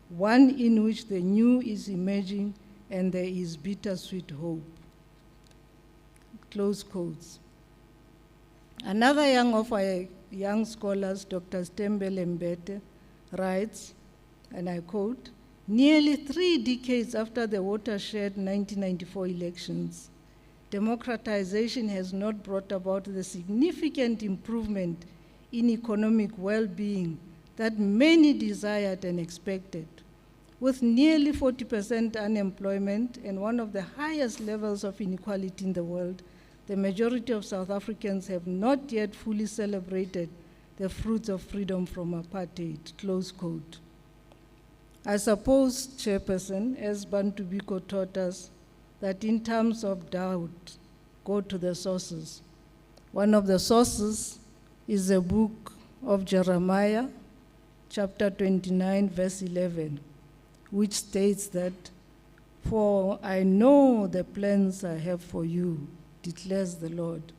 one in which the new is emerging and there is bittersweet hope." Close quotes. Another young of our young scholars, Dr. Stembele Mbete, writes, and I quote, "Nearly 3 decades after the watershed 1994 elections, democratization has not brought about the significant improvement in economic well-being that many desired and expected. With nearly 40% unemployment and one of the highest levels of inequality in the world, the majority of South Africans have not yet fully celebrated the fruits of freedom from apartheid," close quote. I suppose, Chairperson, as Bantu Biko taught us, that in terms of doubt, go to the sources. One of the sources is the book of Jeremiah, chapter 29, verse 11, which states that, "For I know the plans I have for you, declares the Lord,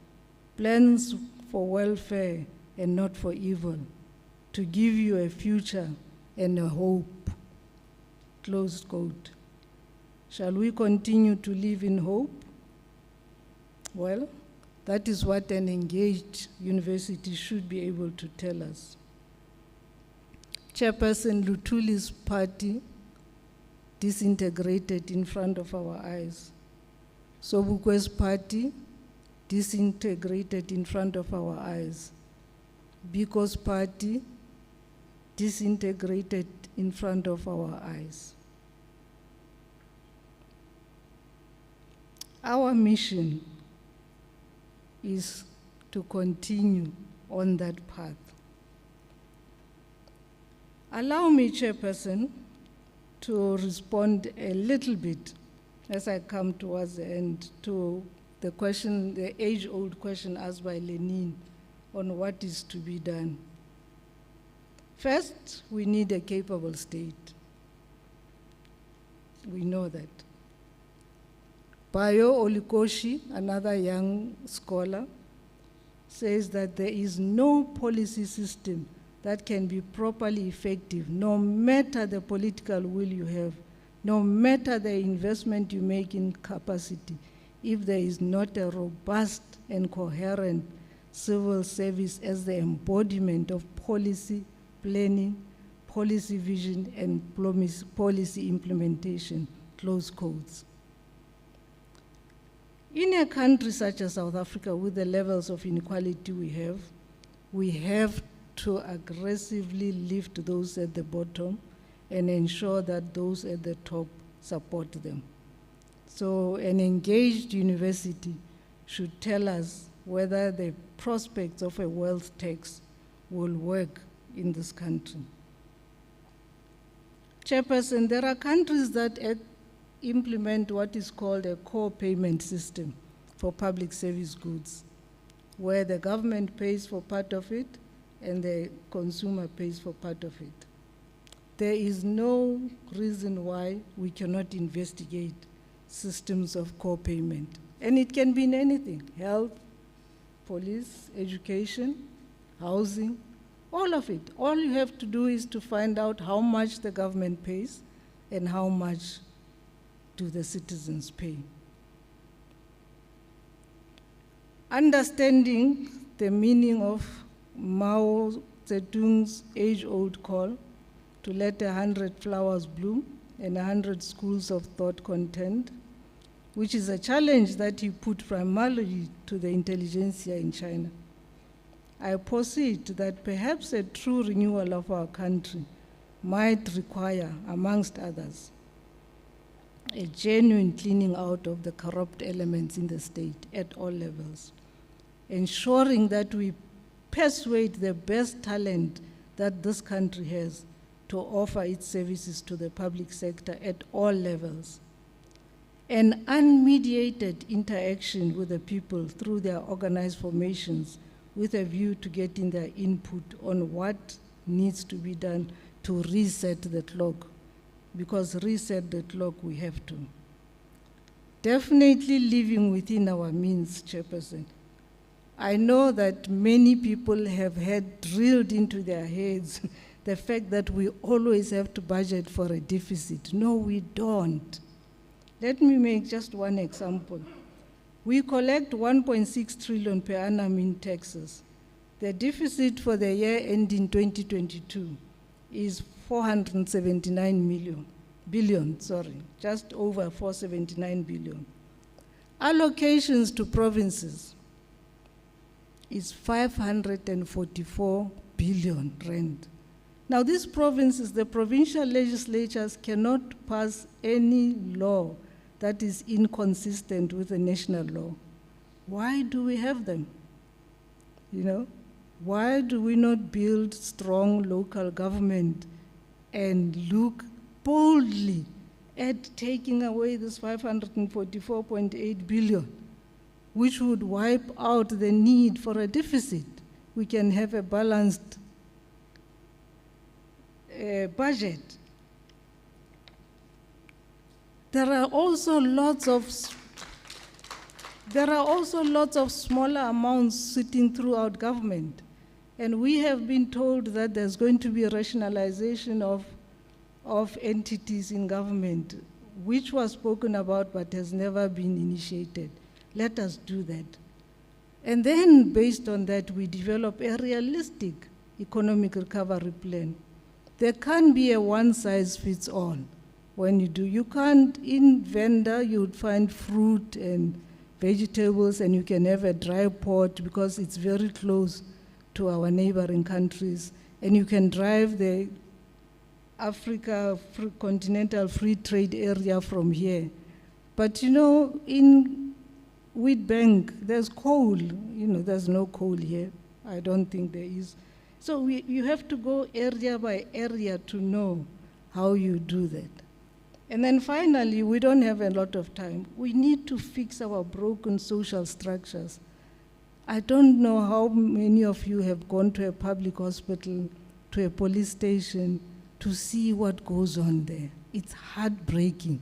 plans for welfare and not for evil, to give you a future and a hope," close quote. Shall we continue to live in hope? Well, that is what an engaged university should be able to tell us. Chairperson Lutuli's party disintegrated in front of our eyes. Sobukwe's party disintegrated in front of our eyes. Biko's party disintegrated in front of our eyes. Our mission is to continue on that path. Allow me, Chairperson, to respond a little bit as I come towards the end to the question, the age-old question asked by Lenin on what is to be done. First, we need a capable state. We know that. Bayo Olikoshi, another young scholar, says that there is no policy system that can be properly effective, no matter the political will you have, no matter the investment you make in capacity, if there is not a robust and coherent civil service as the embodiment of policy planning, policy vision, and policy implementation, close quotes. In a country such as South Africa, with the levels of inequality we have to aggressively lift those at the bottom and ensure that those at the top support them. So an engaged university should tell us whether the prospects of a wealth tax will work in this country. Chairperson, there are countries that implement what is called a core payment system for public service goods, where the government pays for part of it and the consumer pays for part of it. There is no reason why we cannot investigate systems of core payment. And it can be in anything: health, police, education, housing, all of it. All you have to do is to find out how much the government pays and how much do the citizens pay. Understanding the meaning of Mao Zedong's age-old call to let 100 flowers bloom and 100 schools of thought contend, which is a challenge that he put primarily to the intelligentsia in China. I posit that perhaps a true renewal of our country might require, amongst others, a genuine cleaning out of the corrupt elements in the state at all levels, ensuring that we persuade the best talent that this country has to offer its services to the public sector at all levels. An unmediated interaction with the people through their organized formations with a view to getting their input on what needs to be done to reset the clock, because reset the clock we have to. Definitely living within our means, Chairperson. I know that many people have had drilled into their heads the fact that we always have to budget for a deficit. No, we don't. Let me make just one example. We collect 1.6 trillion per annum in taxes. The deficit for the year ending 2022 is 479 billion, just over 479 billion. Allocations to provinces is 544 billion rand. Now these provinces, the provincial legislatures cannot pass any law that is inconsistent with the national law. Why do we have them? You know, why do we not build strong local government and look boldly at taking away this 544.8 billion, which would wipe out the need for a deficit? We can have a balanced budget. There are also lots of smaller amounts sitting throughout government, and we have been told that there's going to be a rationalization of entities in government, which was spoken about but has never been initiated. Let us do that. And then based on that, we develop a realistic economic recovery plan. There can't be a one-size-fits-all. When you do, you can't, in Venda, you'd find fruit and vegetables, and you can have a dry port because it's very close to our neighboring countries. And you can drive the Africa Continental Free Trade Area from here. But you know, in Wheatbank, there's coal. You know, there's no coal here. I don't think there is. So you have to go area by area to know how you do that. And then finally, we don't have a lot of time. We need to fix our broken social structures. I don't know how many of you have gone to a public hospital, to a police station, to see what goes on there. It's heartbreaking,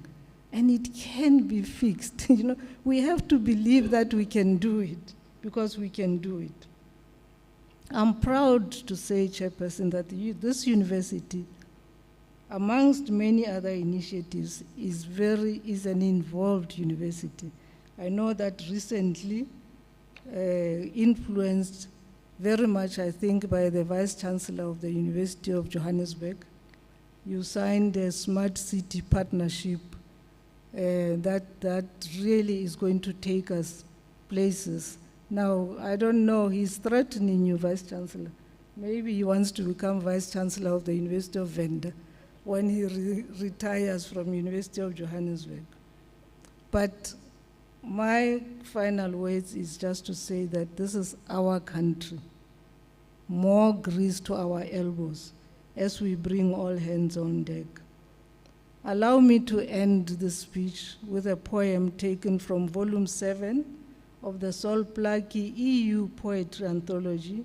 and it can be fixed. You know, we have to believe that we can do it, because we can do it. I'm proud to say, Chairperson, that this university, amongst many other initiatives, is an involved university. I know that recently, influenced very much, I think, by the Vice Chancellor of the University of Johannesburg, you signed a smart city partnership that really is going to take us places. Now, I don't know, he's threatening you, Vice Chancellor. Maybe he wants to become Vice Chancellor of the University of Venda when he retires from University of Johannesburg. But my final words is just to say that this is our country. More grease to our elbows as we bring all hands on deck. Allow me to end this speech with a poem taken from volume 7 of the Solplaki EU Poetry Anthology,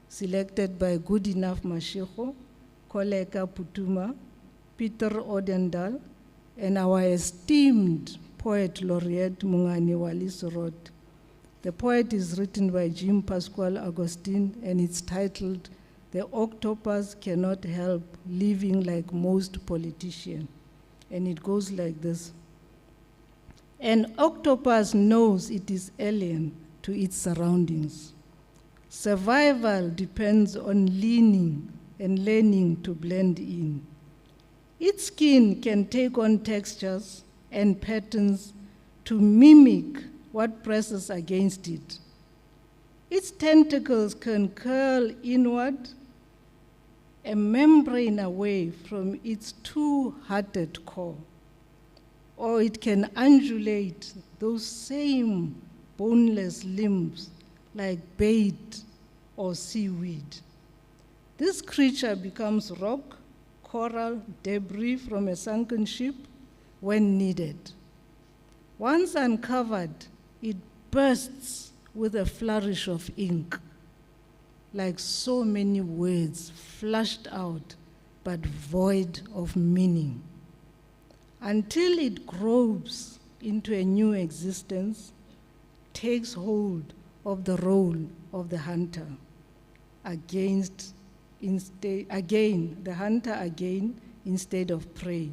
selected by Goodenough Mashego, Koleka Putuma, Peter Odendal, and our esteemed poet laureate Mungani Walisorot. The poet is written by Jim Pascual Agustin, and it's titled, "The Octopus Cannot Help Living Like Most Politicians." And it goes like this. An octopus knows it is alien to its surroundings. Survival depends on leaning and learning to blend in. Its skin can take on textures and patterns to mimic what presses against it. Its tentacles can curl inward a membrane away from its two-hearted core, or it can undulate those same boneless limbs like bait or seaweed. This creature becomes rock, coral, debris from a sunken ship when needed. Once uncovered, it bursts with a flourish of ink, like so many words flushed out but void of meaning, until it gropes into a new existence, takes hold of the role of the hunter the hunter again instead of prey.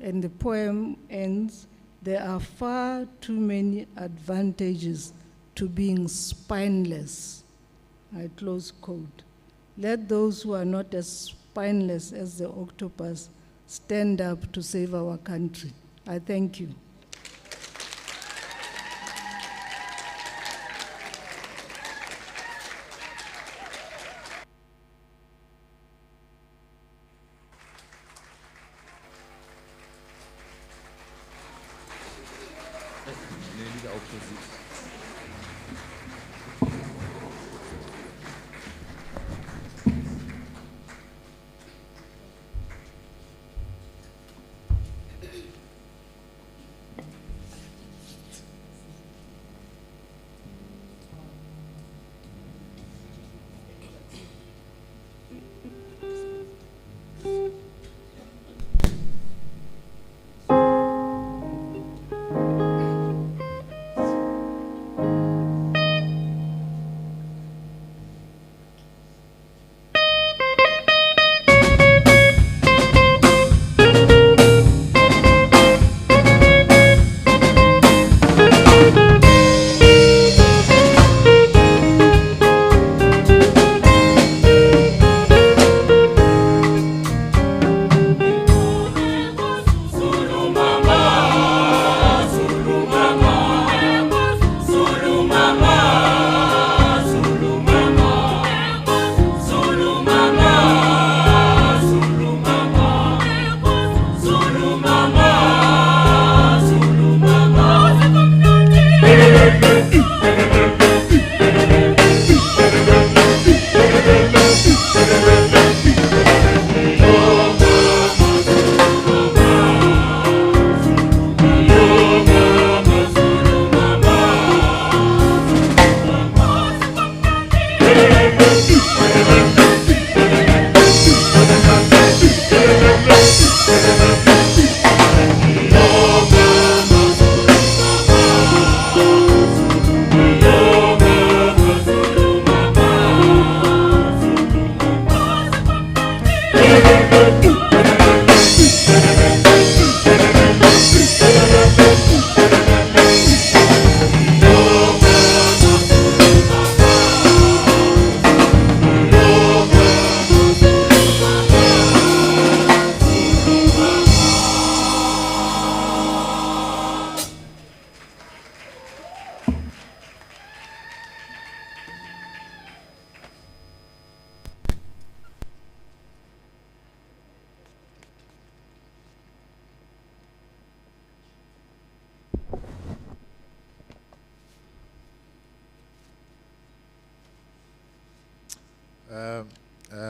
And the poem ends, "There are far too many advantages to being spineless." I close quote. Let those who are not as spineless as the octopus stand up to save our country. I thank you.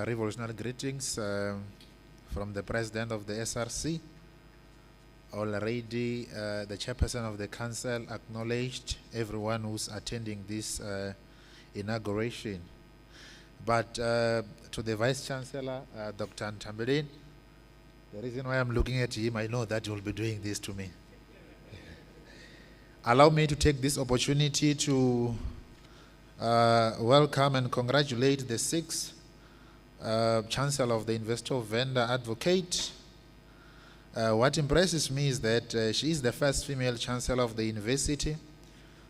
Revolutionary greetings from the President of the SRC. Already the Chairperson of the Council acknowledged everyone who's attending this inauguration. But to the Vice Chancellor, Dr. Ntambeleni, the reason why I'm looking at him, I know that he will be doing this to me. Allow me to take this opportunity to welcome and congratulate the Sixth Chancellor of the University of Venda, Advocate. What impresses me is that she is the first female Chancellor of the university,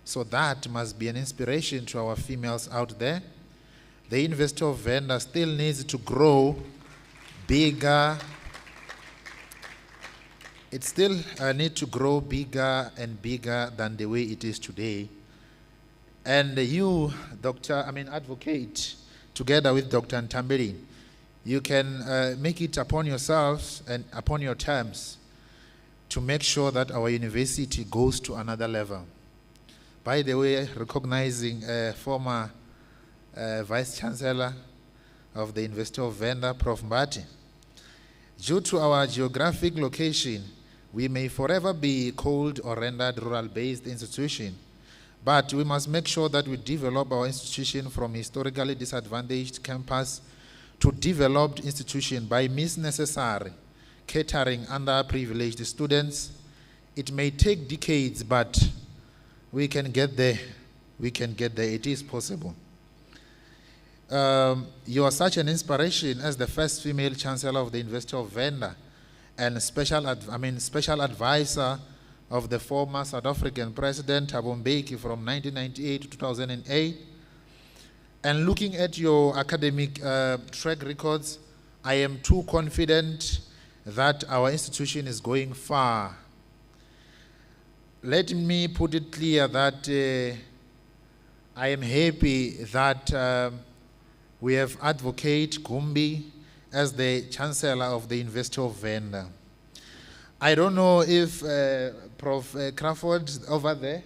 so that must be an inspiration to our females out there. The University of Venda still needs to grow bigger. It still needs to grow bigger and bigger than the way it is today. And you, Advocate, together with Dr. Ntambeleni, you can make it upon yourselves and upon your terms to make sure that our university goes to another level. By the way, recognizing former Vice Chancellor of the University of Venda, Prof. Mbati, due to our geographic location, we may forever be called or rendered rural-based institution, but we must make sure that we develop our institution from historically disadvantaged campus to developed institution by means necessary, catering underprivileged students. It may take decades, but we can get there. We can get there. It is possible. You are such an inspiration as the first female chancellor of the University of Venda and special advisor of the former South African President Thabo Mbeki from 1998 to 2008. And looking at your academic track records, I am too confident that our institution is going far. Let me put it clear that I am happy that we have Advocate Gumbi as the Chancellor of the University of Venda. I don't know if Prof. Crawford over there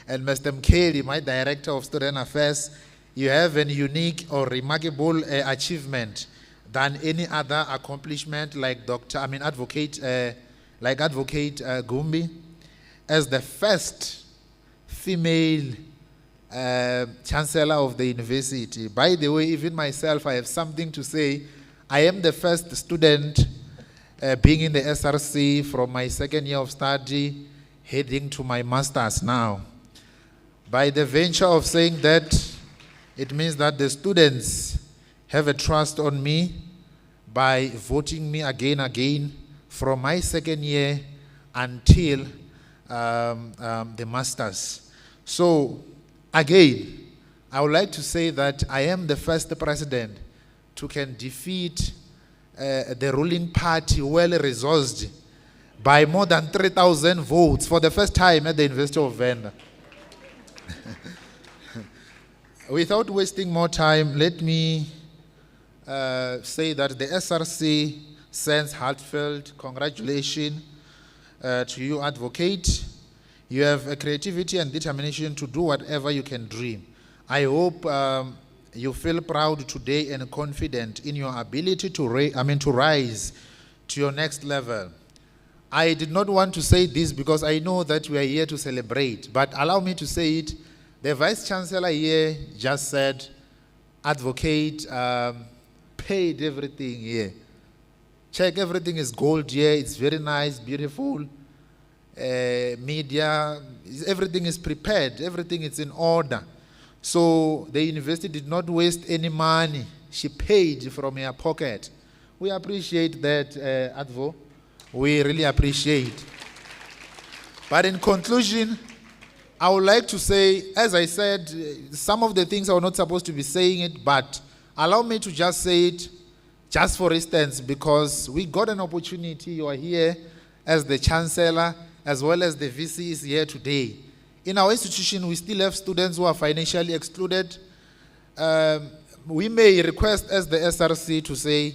and Mr. Mkeli, my Director of Student Affairs, you have a unique or remarkable achievement than any other accomplishment like Advocate Gumbi as the first female Chancellor of the university. By the way, even myself, I have something to say. I am the first student being in the SRC from my second year of study, heading to my master's now. By the venture of saying that, it means that the students have a trust on me by voting me again from my second year until the master's. So, again, I would like to say that I am the first president to can defeat the ruling party well-resourced by more than 3,000 votes for the first time at the University of Venda. Without wasting more time, let me say that the SRC sends heartfelt congratulations to you, Advocate. You have a creativity and determination to do whatever you can dream. I hope you feel proud today and confident in your ability to rise to your next level. I did not want to say this because I know that we are here to celebrate, but allow me to say it. The Vice Chancellor here just said, Advocate paid everything here. Check, everything is gold here. It's very nice, beautiful. Media, everything is prepared. Everything is in order. So the university did not waste any money. She paid from her pocket. We appreciate that, Advo. We really appreciate. But in conclusion, I would like to say, as I said, some of the things I was not supposed to be saying it, but allow me to just say it, just for instance, because we got an opportunity. You are here as the Chancellor, as well as the VC is here today. In our institution, we still have students who are financially excluded. We may request as the SRC to say,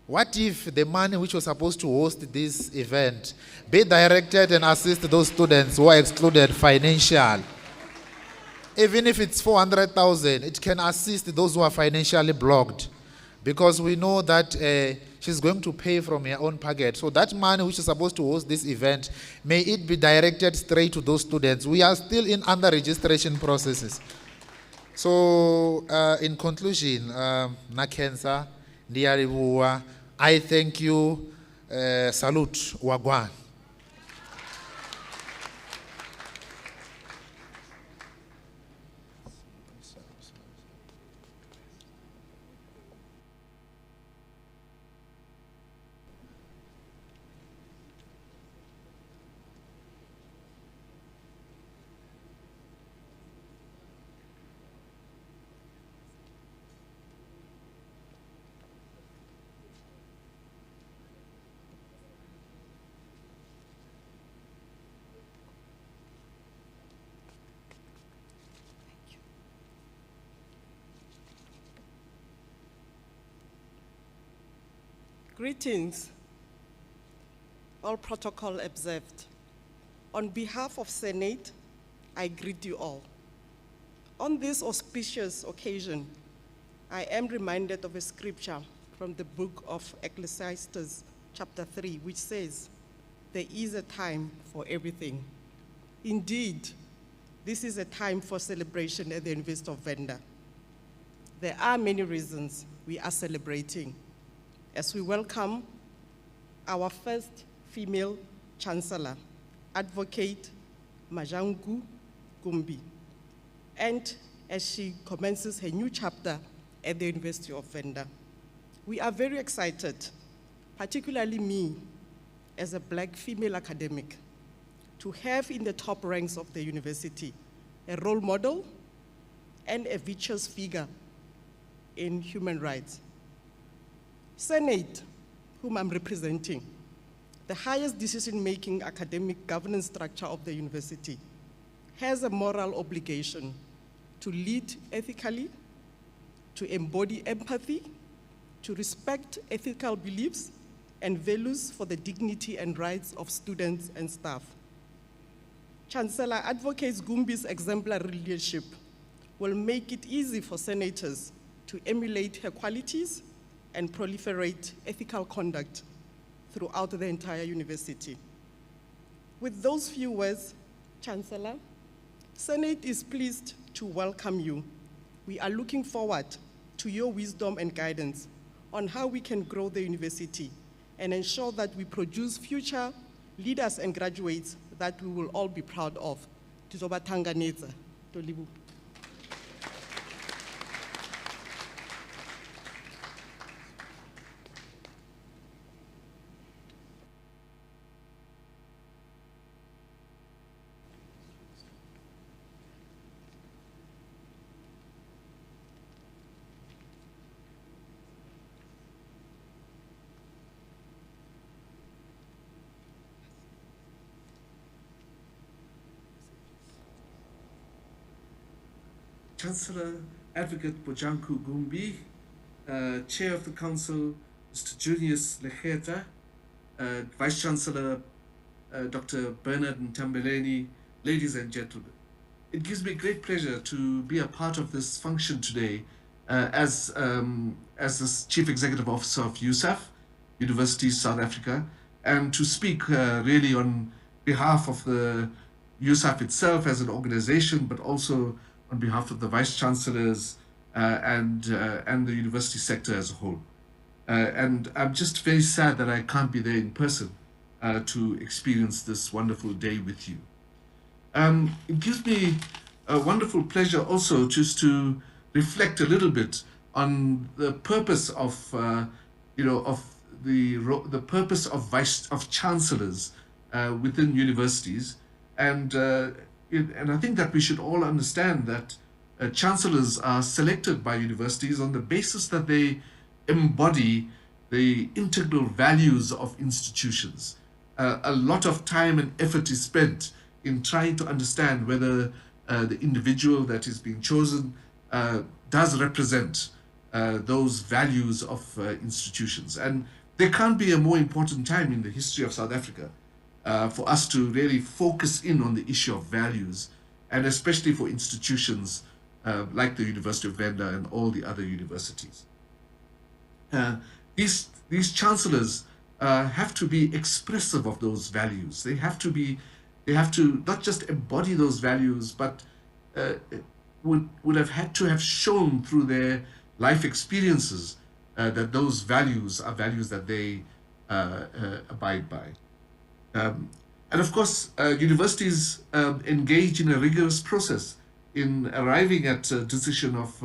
what if the money which was supposed to host this event be directed and assist those students who are excluded financially? Even if it's 400,000, it can assist those who are financially blocked, because we know that she's going to pay from her own pocket. So that money which is supposed to host this event, may it be directed straight to those students. We are still in under registration processes. So in conclusion, Nakensa, Ndiaribuwa, I thank you. Salute, Wagwan. Greetings, all protocol observed. On behalf of Senate, I greet you all. On this auspicious occasion, I am reminded of a scripture from the book of Ecclesiastes, chapter 3, which says, "There is a time for everything." Indeed, this is a time for celebration at the University of Venda. There are many reasons we are celebrating as we welcome our first female Chancellor, Advocate Mojanku Gumbi, and as she commences her new chapter at the University of Venda. We are very excited, particularly me, as a Black female academic, to have in the top ranks of the university a role model and a virtuous figure in human rights. Senate, whom I'm representing, the highest decision-making academic governance structure of the university, has a moral obligation to lead ethically, to embody empathy, to respect ethical beliefs and values for the dignity and rights of students and staff. Chancellor Advocate Goombi's exemplary leadership will make it easy for senators to emulate her qualities and proliferate ethical conduct throughout the entire university. With those few words, Chancellor, Senate is pleased to welcome you. We are looking forward to your wisdom and guidance on how we can grow the university and ensure that we produce future leaders and graduates that we will all be proud of. Tizobatanganeza, Tolibu. Chancellor Advocate Mojanku Gumbi, Chair of the Council, Mr. Juneas Lekgetha, Vice Chancellor, Dr. Bernard Ntambeleni, ladies and gentlemen. It gives me great pleasure to be a part of this function today as the Chief Executive Officer of USAF, University South Africa, and to speak really on behalf of the USAF itself as an organization, but also on behalf of the Vice Chancellors and the university sector as a whole. And I'm just very sad that I can't be there in person to experience this wonderful day with you. It gives me a wonderful pleasure also just to reflect a little bit on the purpose of, the purpose of chancellors within universities, and I think that we should all understand that chancellors are selected by universities on the basis that they embody the integral values of institutions. A lot of time and effort is spent in trying to understand whether the individual that is being chosen does represent those values of institutions. And there can't be a more important time in the history of South Africa for us to really focus in on the issue of values, and especially for institutions like the University of Venda and all the other universities. These chancellors have to be expressive of those values. They have to not just embody those values, but would have had to have shown through their life experiences that those values are values that they abide by. And of course, universities engage in a rigorous process in arriving at a decision of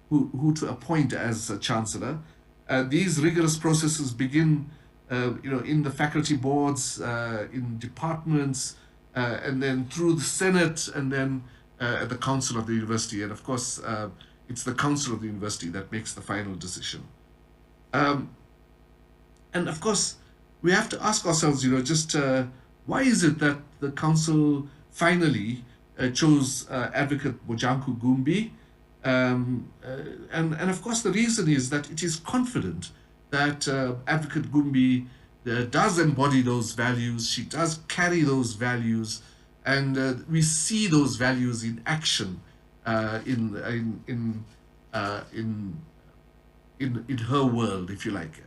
who to appoint as a chancellor. These rigorous processes begin, in the faculty boards, in departments, and then through the Senate, and then at the Council of the University. And of course, it's the Council of the University that makes the final decision. And of course, we have to ask ourselves, why is it that the Council finally chose Advocate Mojanku Gumbi? And of course, the reason is that it is confident that Advocate Goombi does embody those values. She does carry those values, and we see those values in action in her world, if you like.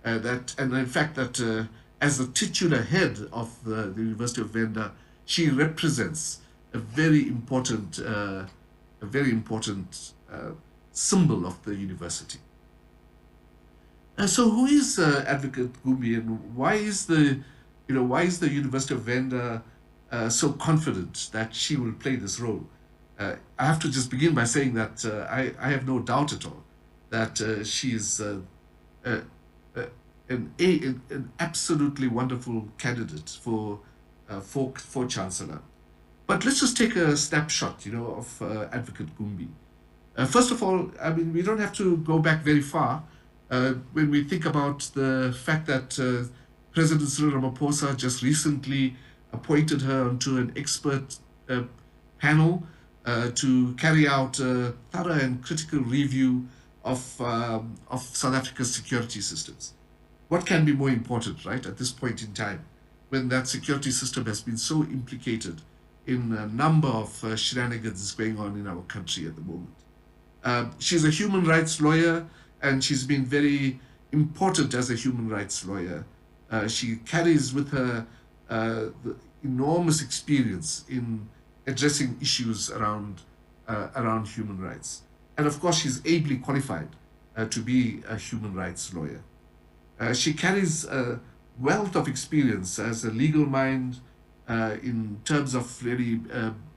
And in fact, that as the titular head of the University of Venda, she represents a very important symbol of the university. So, who is Advocate Goombi, and why is the University of Venda so confident that she will play this role? I have to just begin by saying that I have no doubt at all that she is an absolutely wonderful candidate for Chancellor. But let's just take a snapshot, of Advocate Goombi. First of all, I mean, we don't have to go back very far when we think about the fact that President Cyril Ramaphosa just recently appointed her onto an expert panel to carry out a thorough and critical review of South Africa's security systems. What can be more important, right, at this point in time, when that security system has been so implicated in a number of shenanigans going on in our country at the moment? She's a human rights lawyer, and she's been very important as a human rights lawyer. She carries with her the enormous experience in addressing issues around human rights. And of course, she's ably qualified to be a human rights lawyer. She carries a wealth of experience as a legal mind in terms of really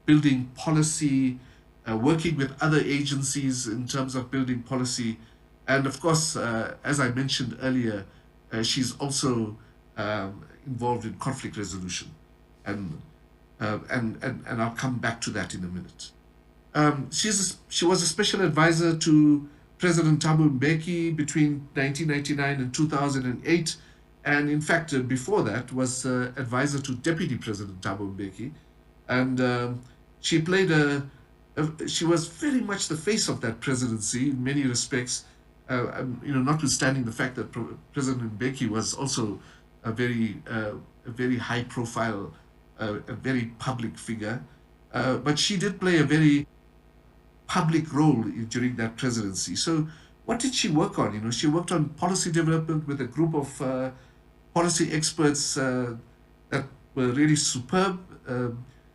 building policy, working with other agencies in terms of building policy. And of course, as I mentioned earlier, she's also involved in conflict resolution. And I'll come back to that in a minute. She was a special advisor to President Thabo Mbeki between 1999 and 2008. And in fact, before that, was advisor to Deputy President Thabo Mbeki. And she played she was very much the face of that presidency in many respects, notwithstanding the fact that President Mbeki was also a very high profile, a very public figure. But she did play a very public role during that presidency. So what did she work on? She worked on policy development with a group of policy experts that were really superb.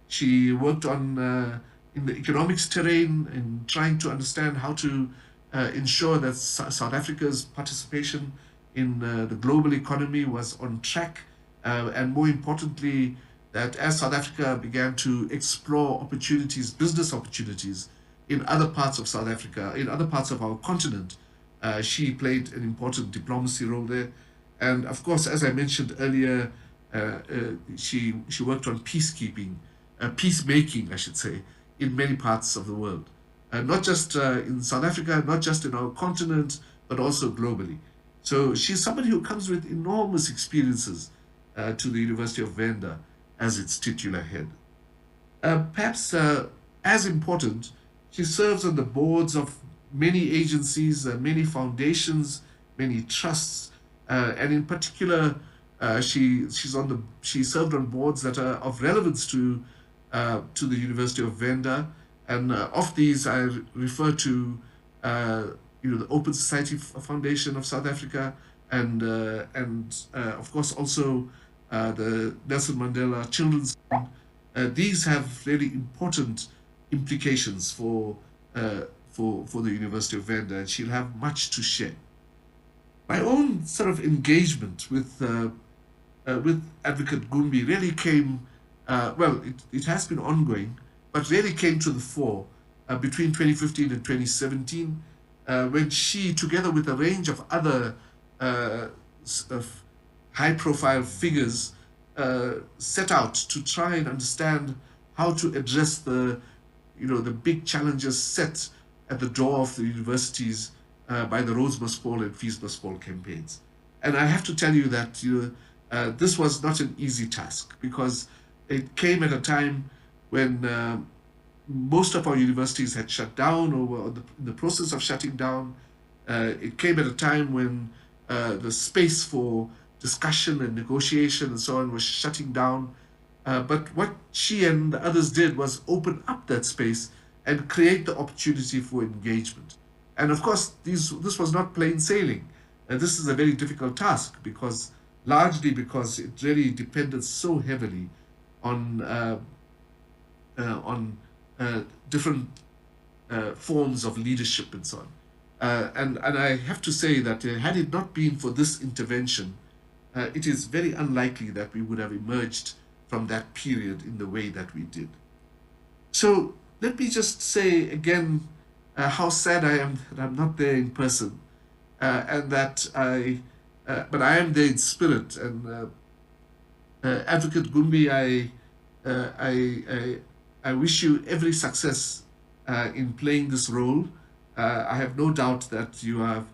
She worked on in the economics terrain, in trying to understand how to ensure that South Africa's participation in the global economy was on track, and more importantly, that as South Africa began to explore opportunities, business opportunities in other parts of South Africa, in other parts of our continent, she played an important diplomacy role there. And of course, as I mentioned earlier, she worked on peacekeeping, peacemaking, I should say, in many parts of the world. Not just in South Africa, not just in our continent, but also globally. So she's somebody who comes with enormous experiences to the University of Venda as its titular head. Perhaps as important, she serves on the boards of many agencies, many foundations, many trusts, and in particular, she served on boards that are of relevance to the University of Venda, and of these I refer to the Open Society Foundation of South Africa, and of course also the Nelson Mandela Children's Fund. These have really important implications for the University of Venda, and she'll have much to share. My own sort of engagement with Advocate Goombi really came, it has been ongoing, but really came to the fore between 2015 and 2017, when she, together with a range of other high-profile figures, set out to try and understand how to address the big challenges set at the door of the universities by the Rhodes Must Fall and Fees Must Fall campaigns. And I have to tell you that this was not an easy task, because it came at a time when most of our universities had shut down or were in the process of shutting down. It came at a time when the space for discussion and negotiation and so on was shutting down. But what she and the others did was open up that space and create the opportunity for engagement. And of course, this was not plain sailing. This is a very difficult task largely because it really depended so heavily on different forms of leadership and so on. And I have to say that had it not been for this intervention, it is very unlikely that we would have emerged from that period in the way that we did. So let me just say again how sad I am that I'm not there in person, and that but I am there in spirit. And Advocate Goombi, I wish you every success in playing this role. I have no doubt that you have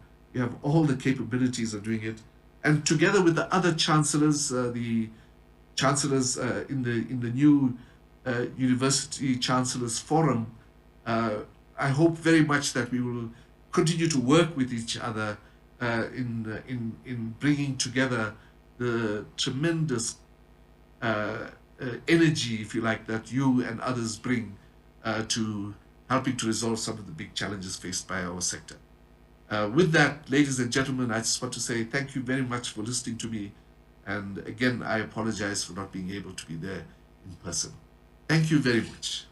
all the capabilities of doing it, and together with the other chancellors, the chancellors in the new University Chancellors Forum, I hope very much that we will continue to work with each other in bringing together the tremendous energy, if you like, that you and others bring to helping to resolve some of the big challenges faced by our sector. With that, ladies and gentlemen, I just want to say thank you very much for listening to me. And again, I apologize for not being able to be there in person. Thank you very much.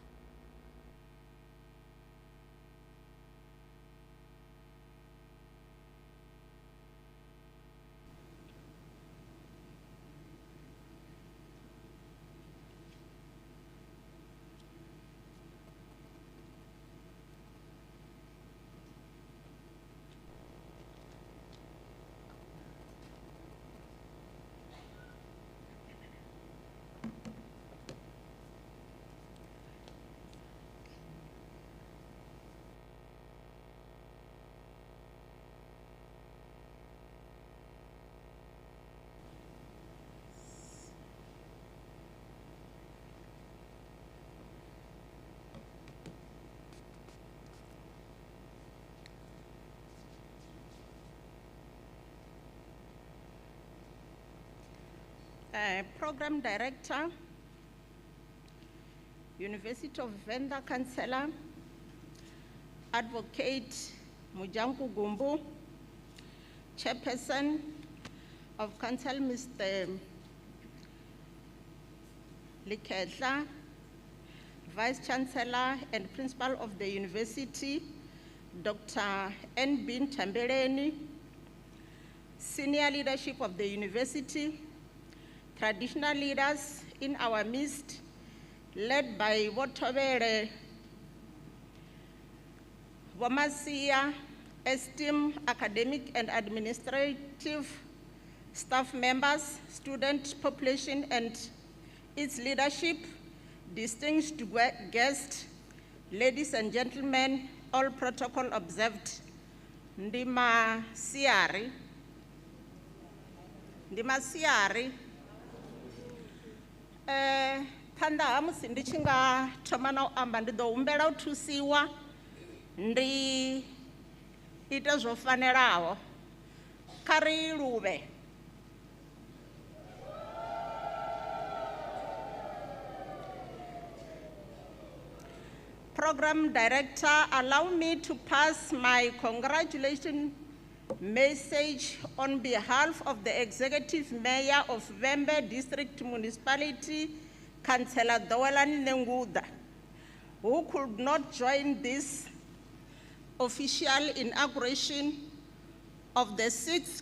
Program Director, University of Venda Council, Advocate Mojanku Gumbi, Chairperson of Council, Mr. Lekgetha, Vice Chancellor and Principal of the University, Dr. N.B. Tambeleni, Senior Leadership of the University, traditional leaders in our midst, led by Wotobere, Wamasia, esteemed academic and administrative staff members, student population and its leadership, distinguished guests, ladies and gentlemen, all protocol observed. Ndima siari. Panda ha musi ndi tshi nga thoma na u amba ndi ḓo humbela u thusiwa ndi ite zwo fanelaho kha ri luvhe. Program Director, allow me to pass my congratulations message on behalf of the Executive Mayor of Venda District Municipality, Councillor Dawelani Nenguda, who could not join this official inauguration of the Sixth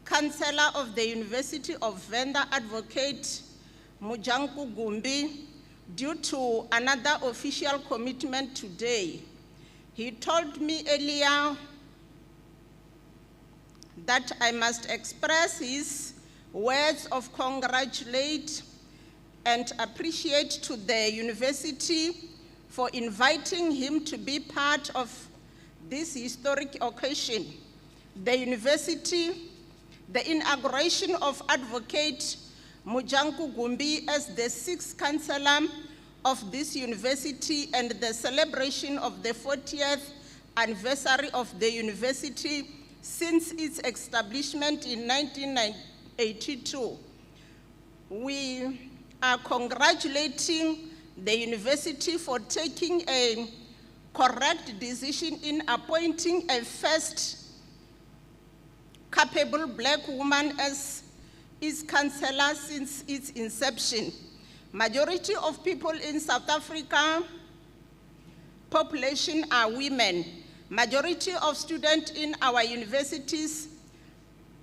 Chancellor of the University of Venda, Advocate Mojanku Gumbi, due to another official commitment today. He told me earlier that I must express his words of congratulate and appreciate to the university for inviting him to be part of this historic occasion. The university, the inauguration of Advocate Mojanku Gumbi as the sixth chancellor of this university and the celebration of the 40th anniversary of the university since its establishment in 1982. We are congratulating the university for taking a correct decision in appointing a first capable black woman as its chancellor since its inception. Majority of people in South Africa population are women. Majority of students in our universities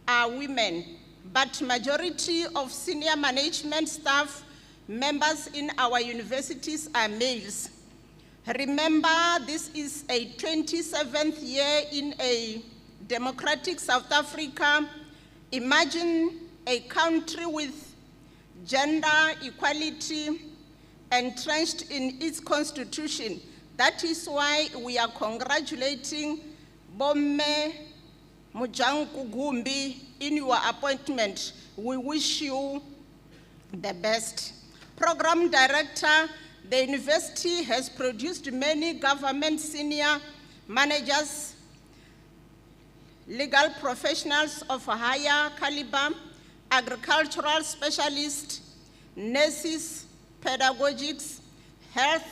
are women, but majority of senior management staff members in our universities are males. Remember, this is a 27th year in a democratic South Africa. Imagine a country with gender equality entrenched in its constitution. That is why we are congratulating Adv Mojanku Gumbi in your appointment. We wish you the best. Program Director, the university has produced many government senior managers, legal professionals of higher caliber, agricultural specialists, nurses, pedagogics, health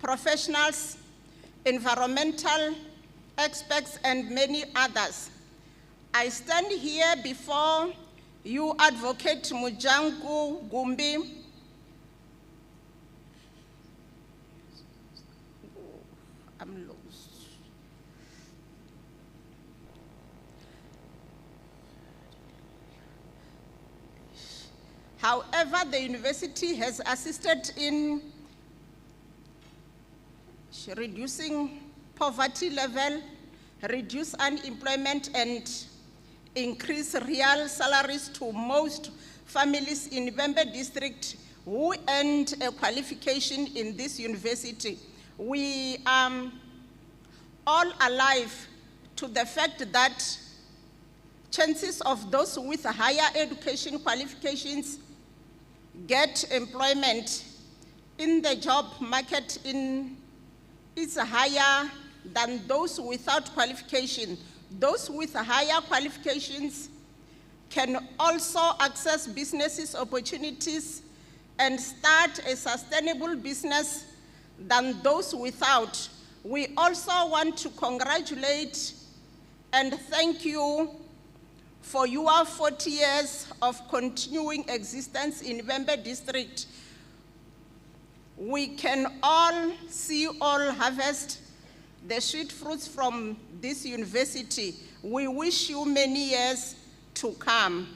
professionals, environmental experts, and many others. I stand here before you, Advocate Mojanku Gumbi, I'm lost. However, the university has assisted in reducing poverty level, reduce unemployment, and increase real salaries to most families in Venda District who earned a qualification in this university. We are all alive to the fact that chances of those with higher education qualifications get employment in the job market is higher than those without qualification. Those with higher qualifications can also access businesses opportunities and start a sustainable business than those without. We also want to congratulate and thank you for your 40 years of continuing existence in Venda District. We can all see all harvest the sweet fruits from this university. We wish you many years to come.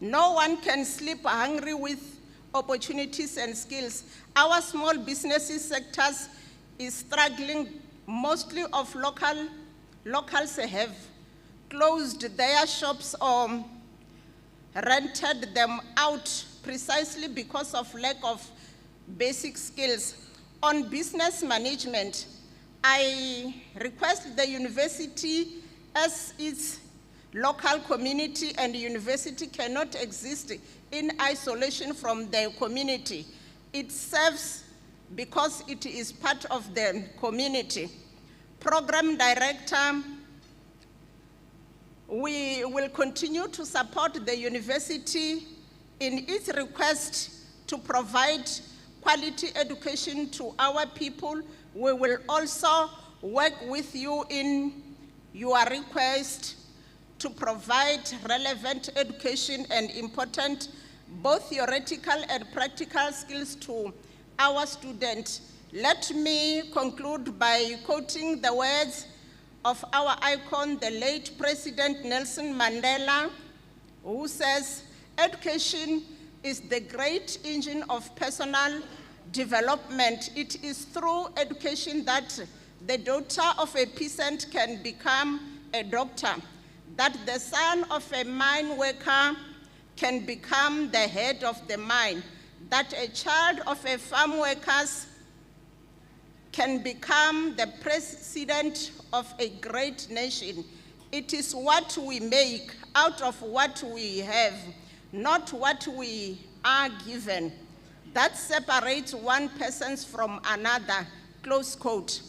No one can sleep hungry with opportunities and skills. Our small businesses sectors is struggling. Mostly of locals have closed their shops or rented them out precisely because of lack of basic skills. On business management, I request the university, as its local community and university cannot exist in isolation from the community. It serves because it is part of the community. Program Director, we will continue to support the university in its request to provide quality education to our people. We will also work with you in your request to provide relevant education and important both theoretical and practical skills to our students. Let me conclude by quoting the words of our icon, the late President Nelson Mandela, who says, "Education is the great engine of personal development. It is through education that the daughter of a peasant can become a doctor, that the son of a mine worker can become the head of the mine, that a child of a farm worker can become the president of a great nation. It is what we make out of what we have, not what we are given, that separates one person from another," close quote.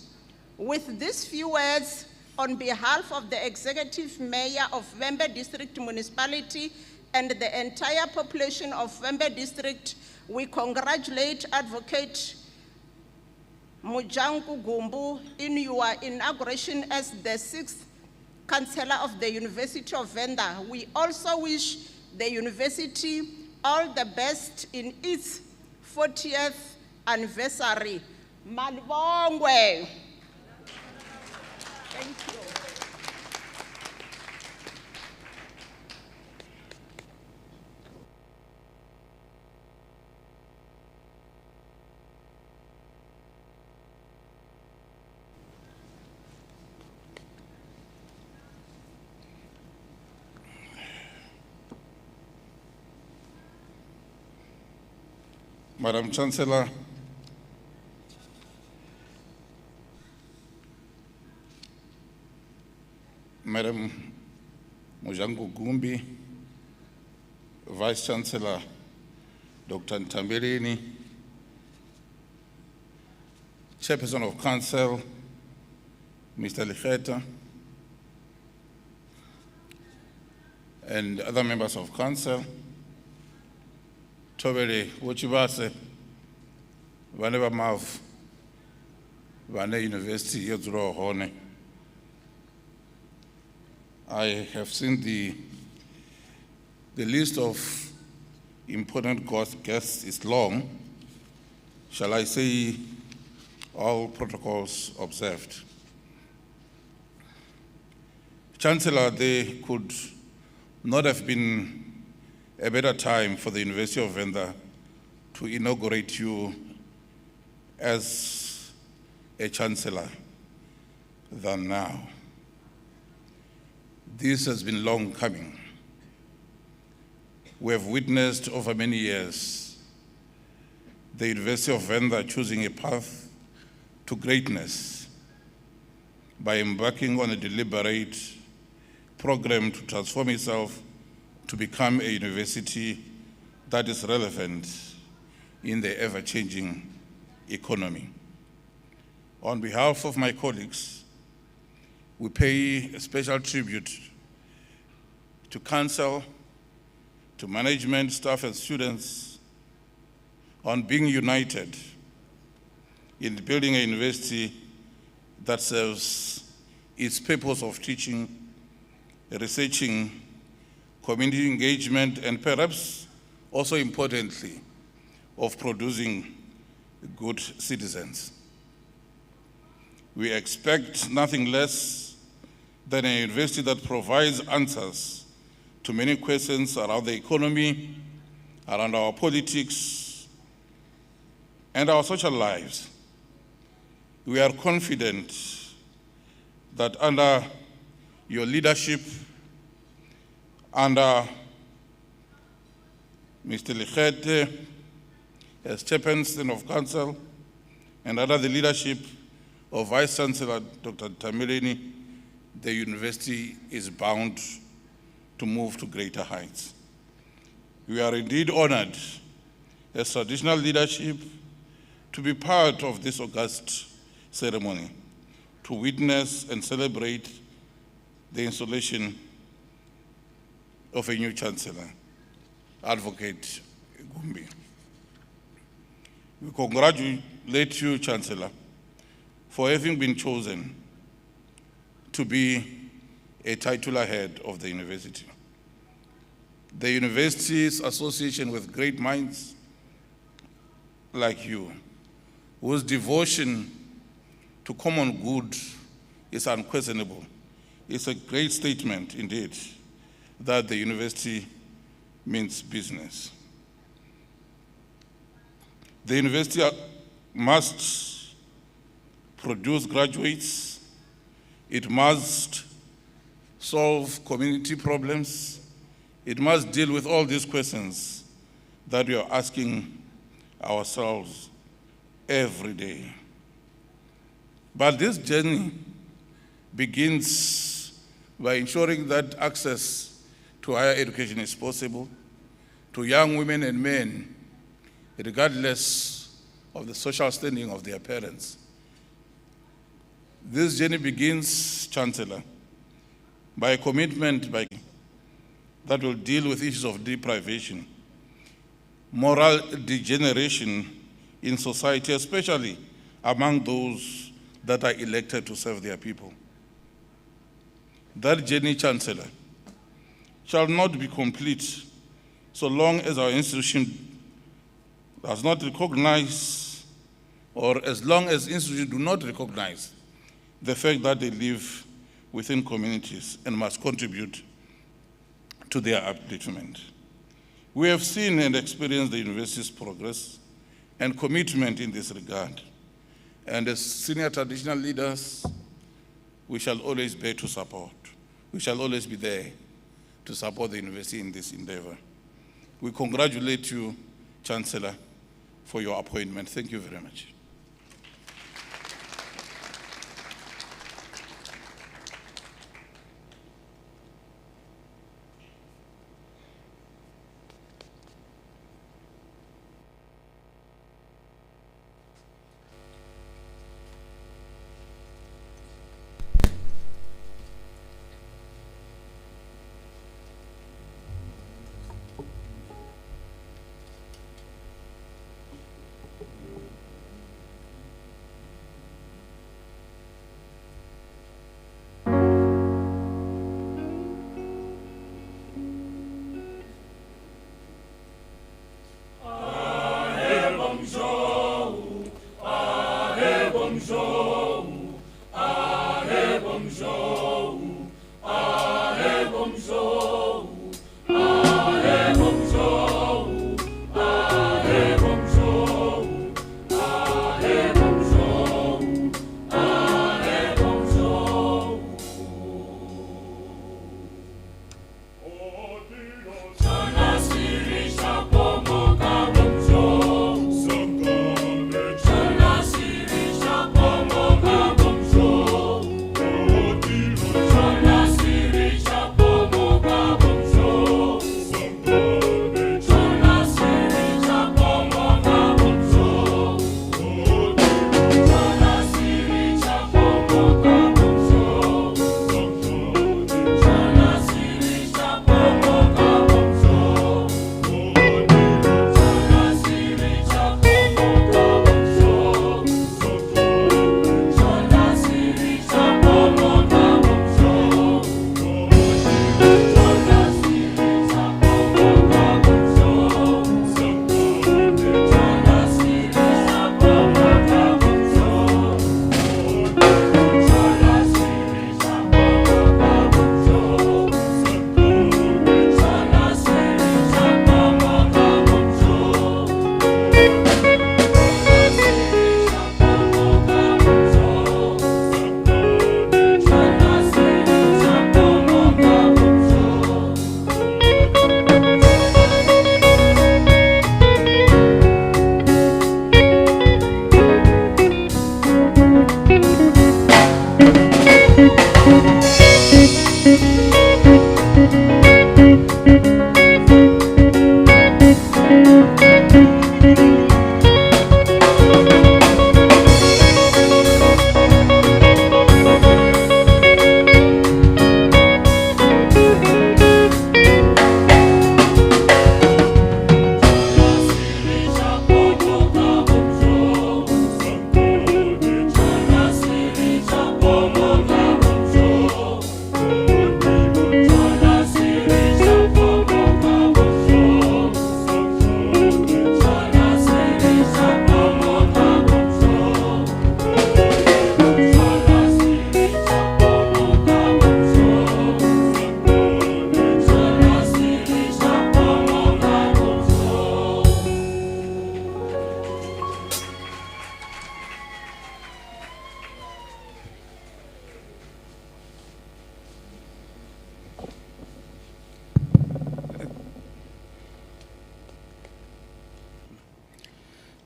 With these few words, on behalf of the Executive Mayor of Venda District Municipality and the entire population of Venda District, we congratulate Advocate Mojanku Gumbi in your inauguration as the Sixth Chancellor of the University of Venda. We also wish the university all the best in its 40th anniversary. Malibongwe. Thank you. Madam Chancellor, Madam Mojanku Gumbi, Vice Chancellor Dr. Ntambirini, Chairperson of Council, Mr. Lekgetha, and other members of Council, Tobele, Wochibase, Vaneva Mav, Vanda University, Yodro Hone. I have seen the list of important guests is long. Shall I say all protocols observed? Chancellor, there could not have been a better time for the University of Venda to inaugurate you as a Chancellor than now. This has been long coming. We have witnessed over many years the University of Venda choosing a path to greatness by embarking on a deliberate program to transform itself to become a university that is relevant in the ever-changing economy. On behalf of my colleagues, we pay a special tribute to Council, to management, staff, and students on being united in building a university that serves its purpose of teaching, researching, community engagement, and perhaps also importantly, of producing good citizens. We expect nothing less than a university that provides answers to many questions around the economy, around our politics, and our social lives. We are confident that under your leadership, under Mr. Lekgetha as Chairperson of Council, and under the leadership of Vice Chancellor Dr. Ntambirini, the university is bound to move to greater heights. We are indeed honored as traditional leadership to be part of this august ceremony, to witness and celebrate the installation of a new Chancellor, Advocate Goombi. We congratulate you, Chancellor, for having been chosen to be a titular head of the university. The university's association with great minds like you, whose devotion to common good is unquestionable. It's a great statement indeed that the university means business. The university must produce graduates. It must solve community problems. It must deal with all these questions that we are asking ourselves every day. But this journey begins by ensuring that access to higher education is possible to young women and men, regardless of the social standing of their parents. This journey begins, Chancellor, by a commitment that will deal with issues of deprivation, moral degeneration in society, especially among those that are elected to serve their people. That journey, Chancellor, shall not be complete so long as our institution does not recognize, or as long as institutions do not recognize the fact that they live within communities and must contribute to their upliftment. We have seen and experienced the university's progress and commitment in this regard. And as senior traditional leaders, we shall always be to support. We shall always be there to support the university in this endeavor. We congratulate you, Chancellor, for your appointment. Thank you very much.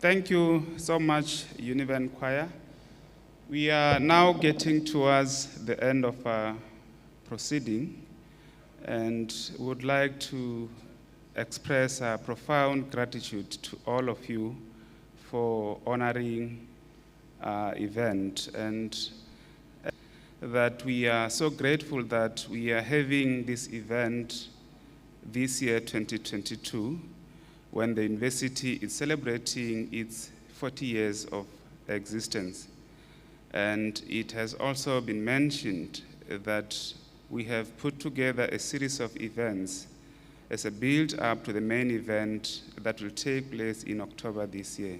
Thank you so much, Univen Choir. We are now getting towards the end of our proceeding and would like to express our profound gratitude to all of you for honoring our event. And that we are so grateful that we are having this event this year, 2022, when the university is celebrating its 40 years of existence. And it has also been mentioned that we have put together a series of events as a build-up to the main event that will take place in October this year.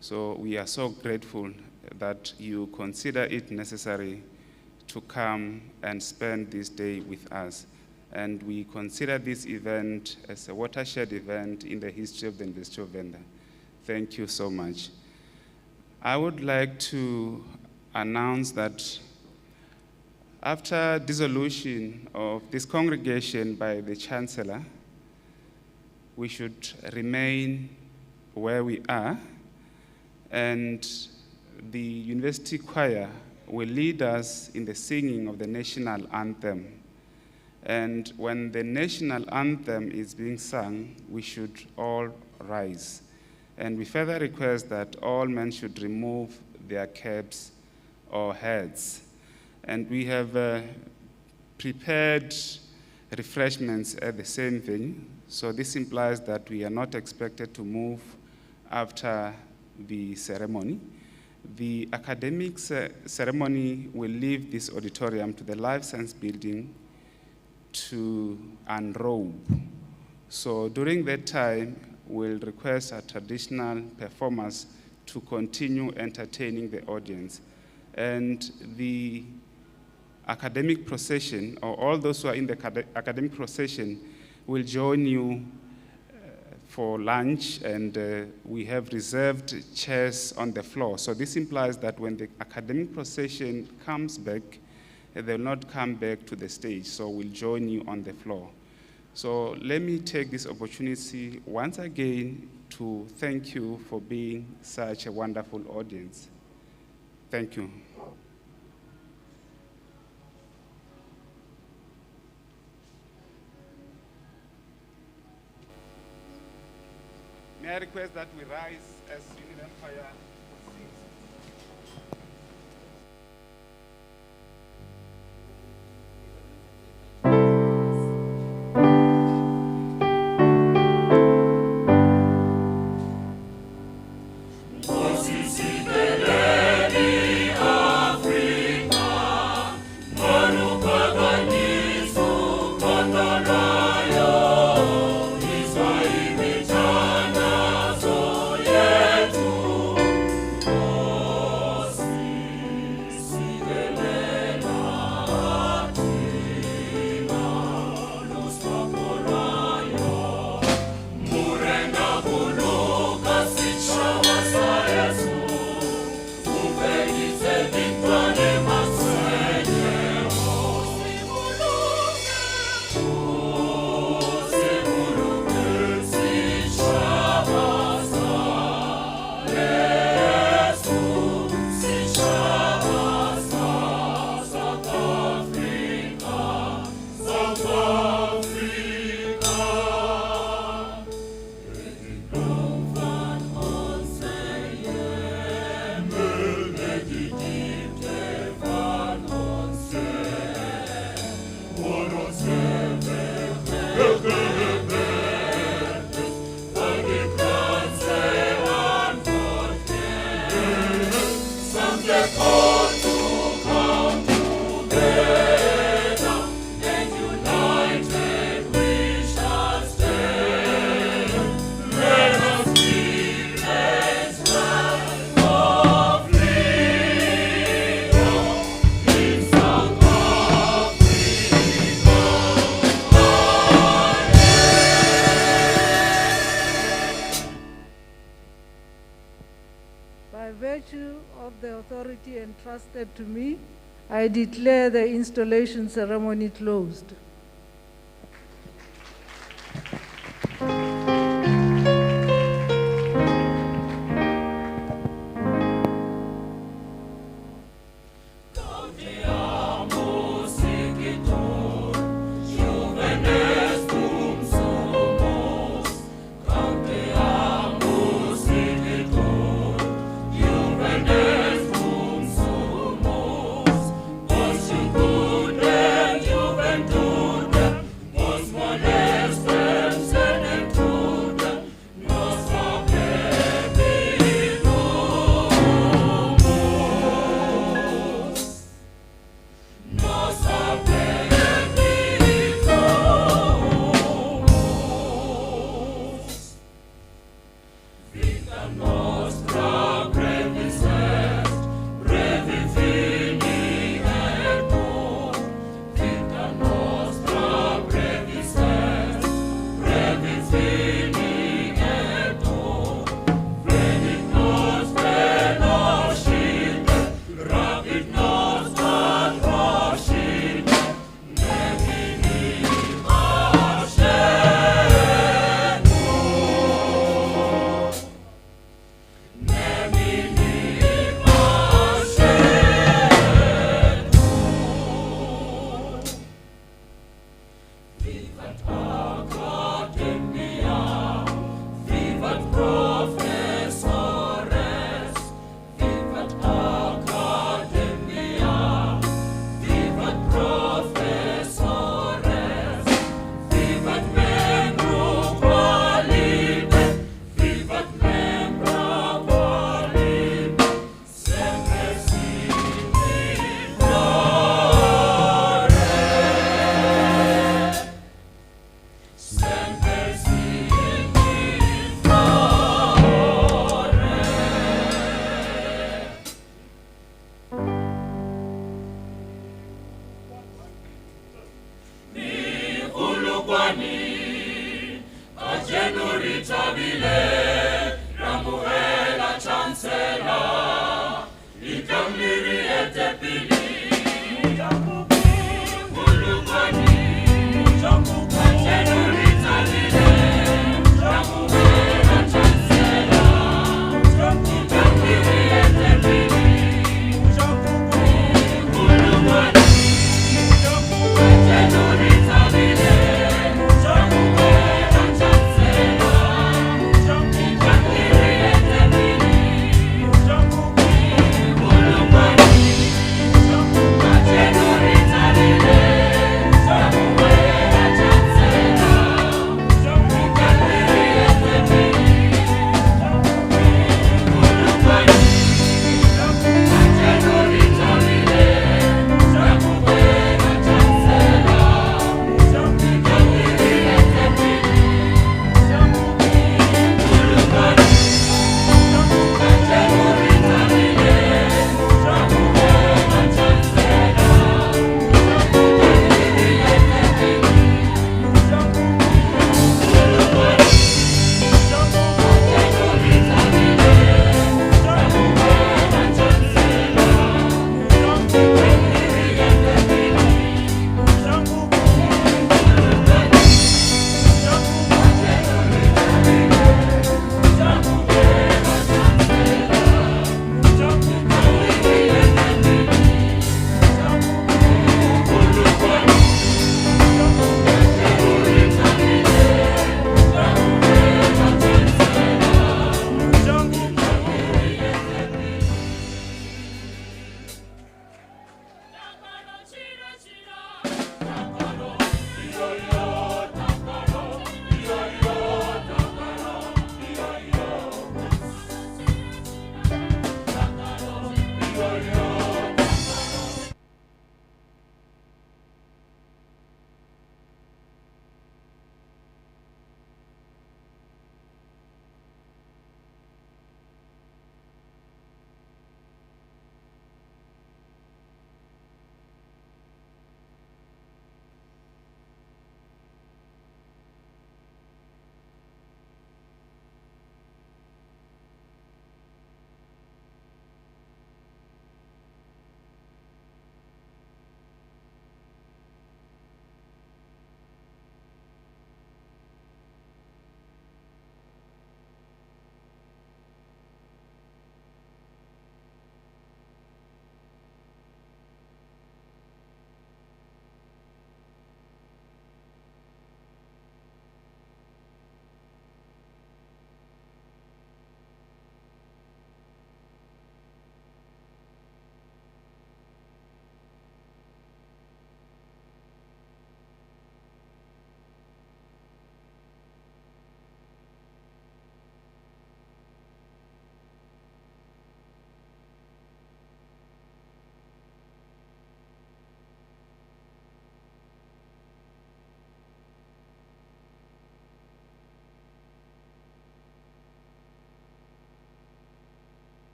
So we are so grateful that you consider it necessary to come and spend this day with us. And we consider this event as a watershed event in the history of the University of Venda. Thank you so much. I would like to announce that after dissolution of this congregation by the Chancellor, we should remain where we are, and the university choir will lead us in the singing of the National Anthem. And when the National Anthem is being sung, we should all rise. And we further request that all men should remove their caps or hats. And we have prepared refreshments at the same venue. So this implies that we are not expected to move after the ceremony. The academic ceremony will leave this auditorium to the Life Science Building to unrobe. So during that time, we'll request our traditional performers to continue entertaining the audience. And the academic procession, or all those who are in the academic procession, will join you for lunch, and we have reserved chairs on the floor. So this implies that when the academic procession comes back, they will not come back to the stage, so we'll join you on the floor. So let me take this opportunity once again to thank you for being such a wonderful audience. Thank you. May I request that we rise as Union Empire proceeds. Entrusted to me, I declare the installation ceremony closed.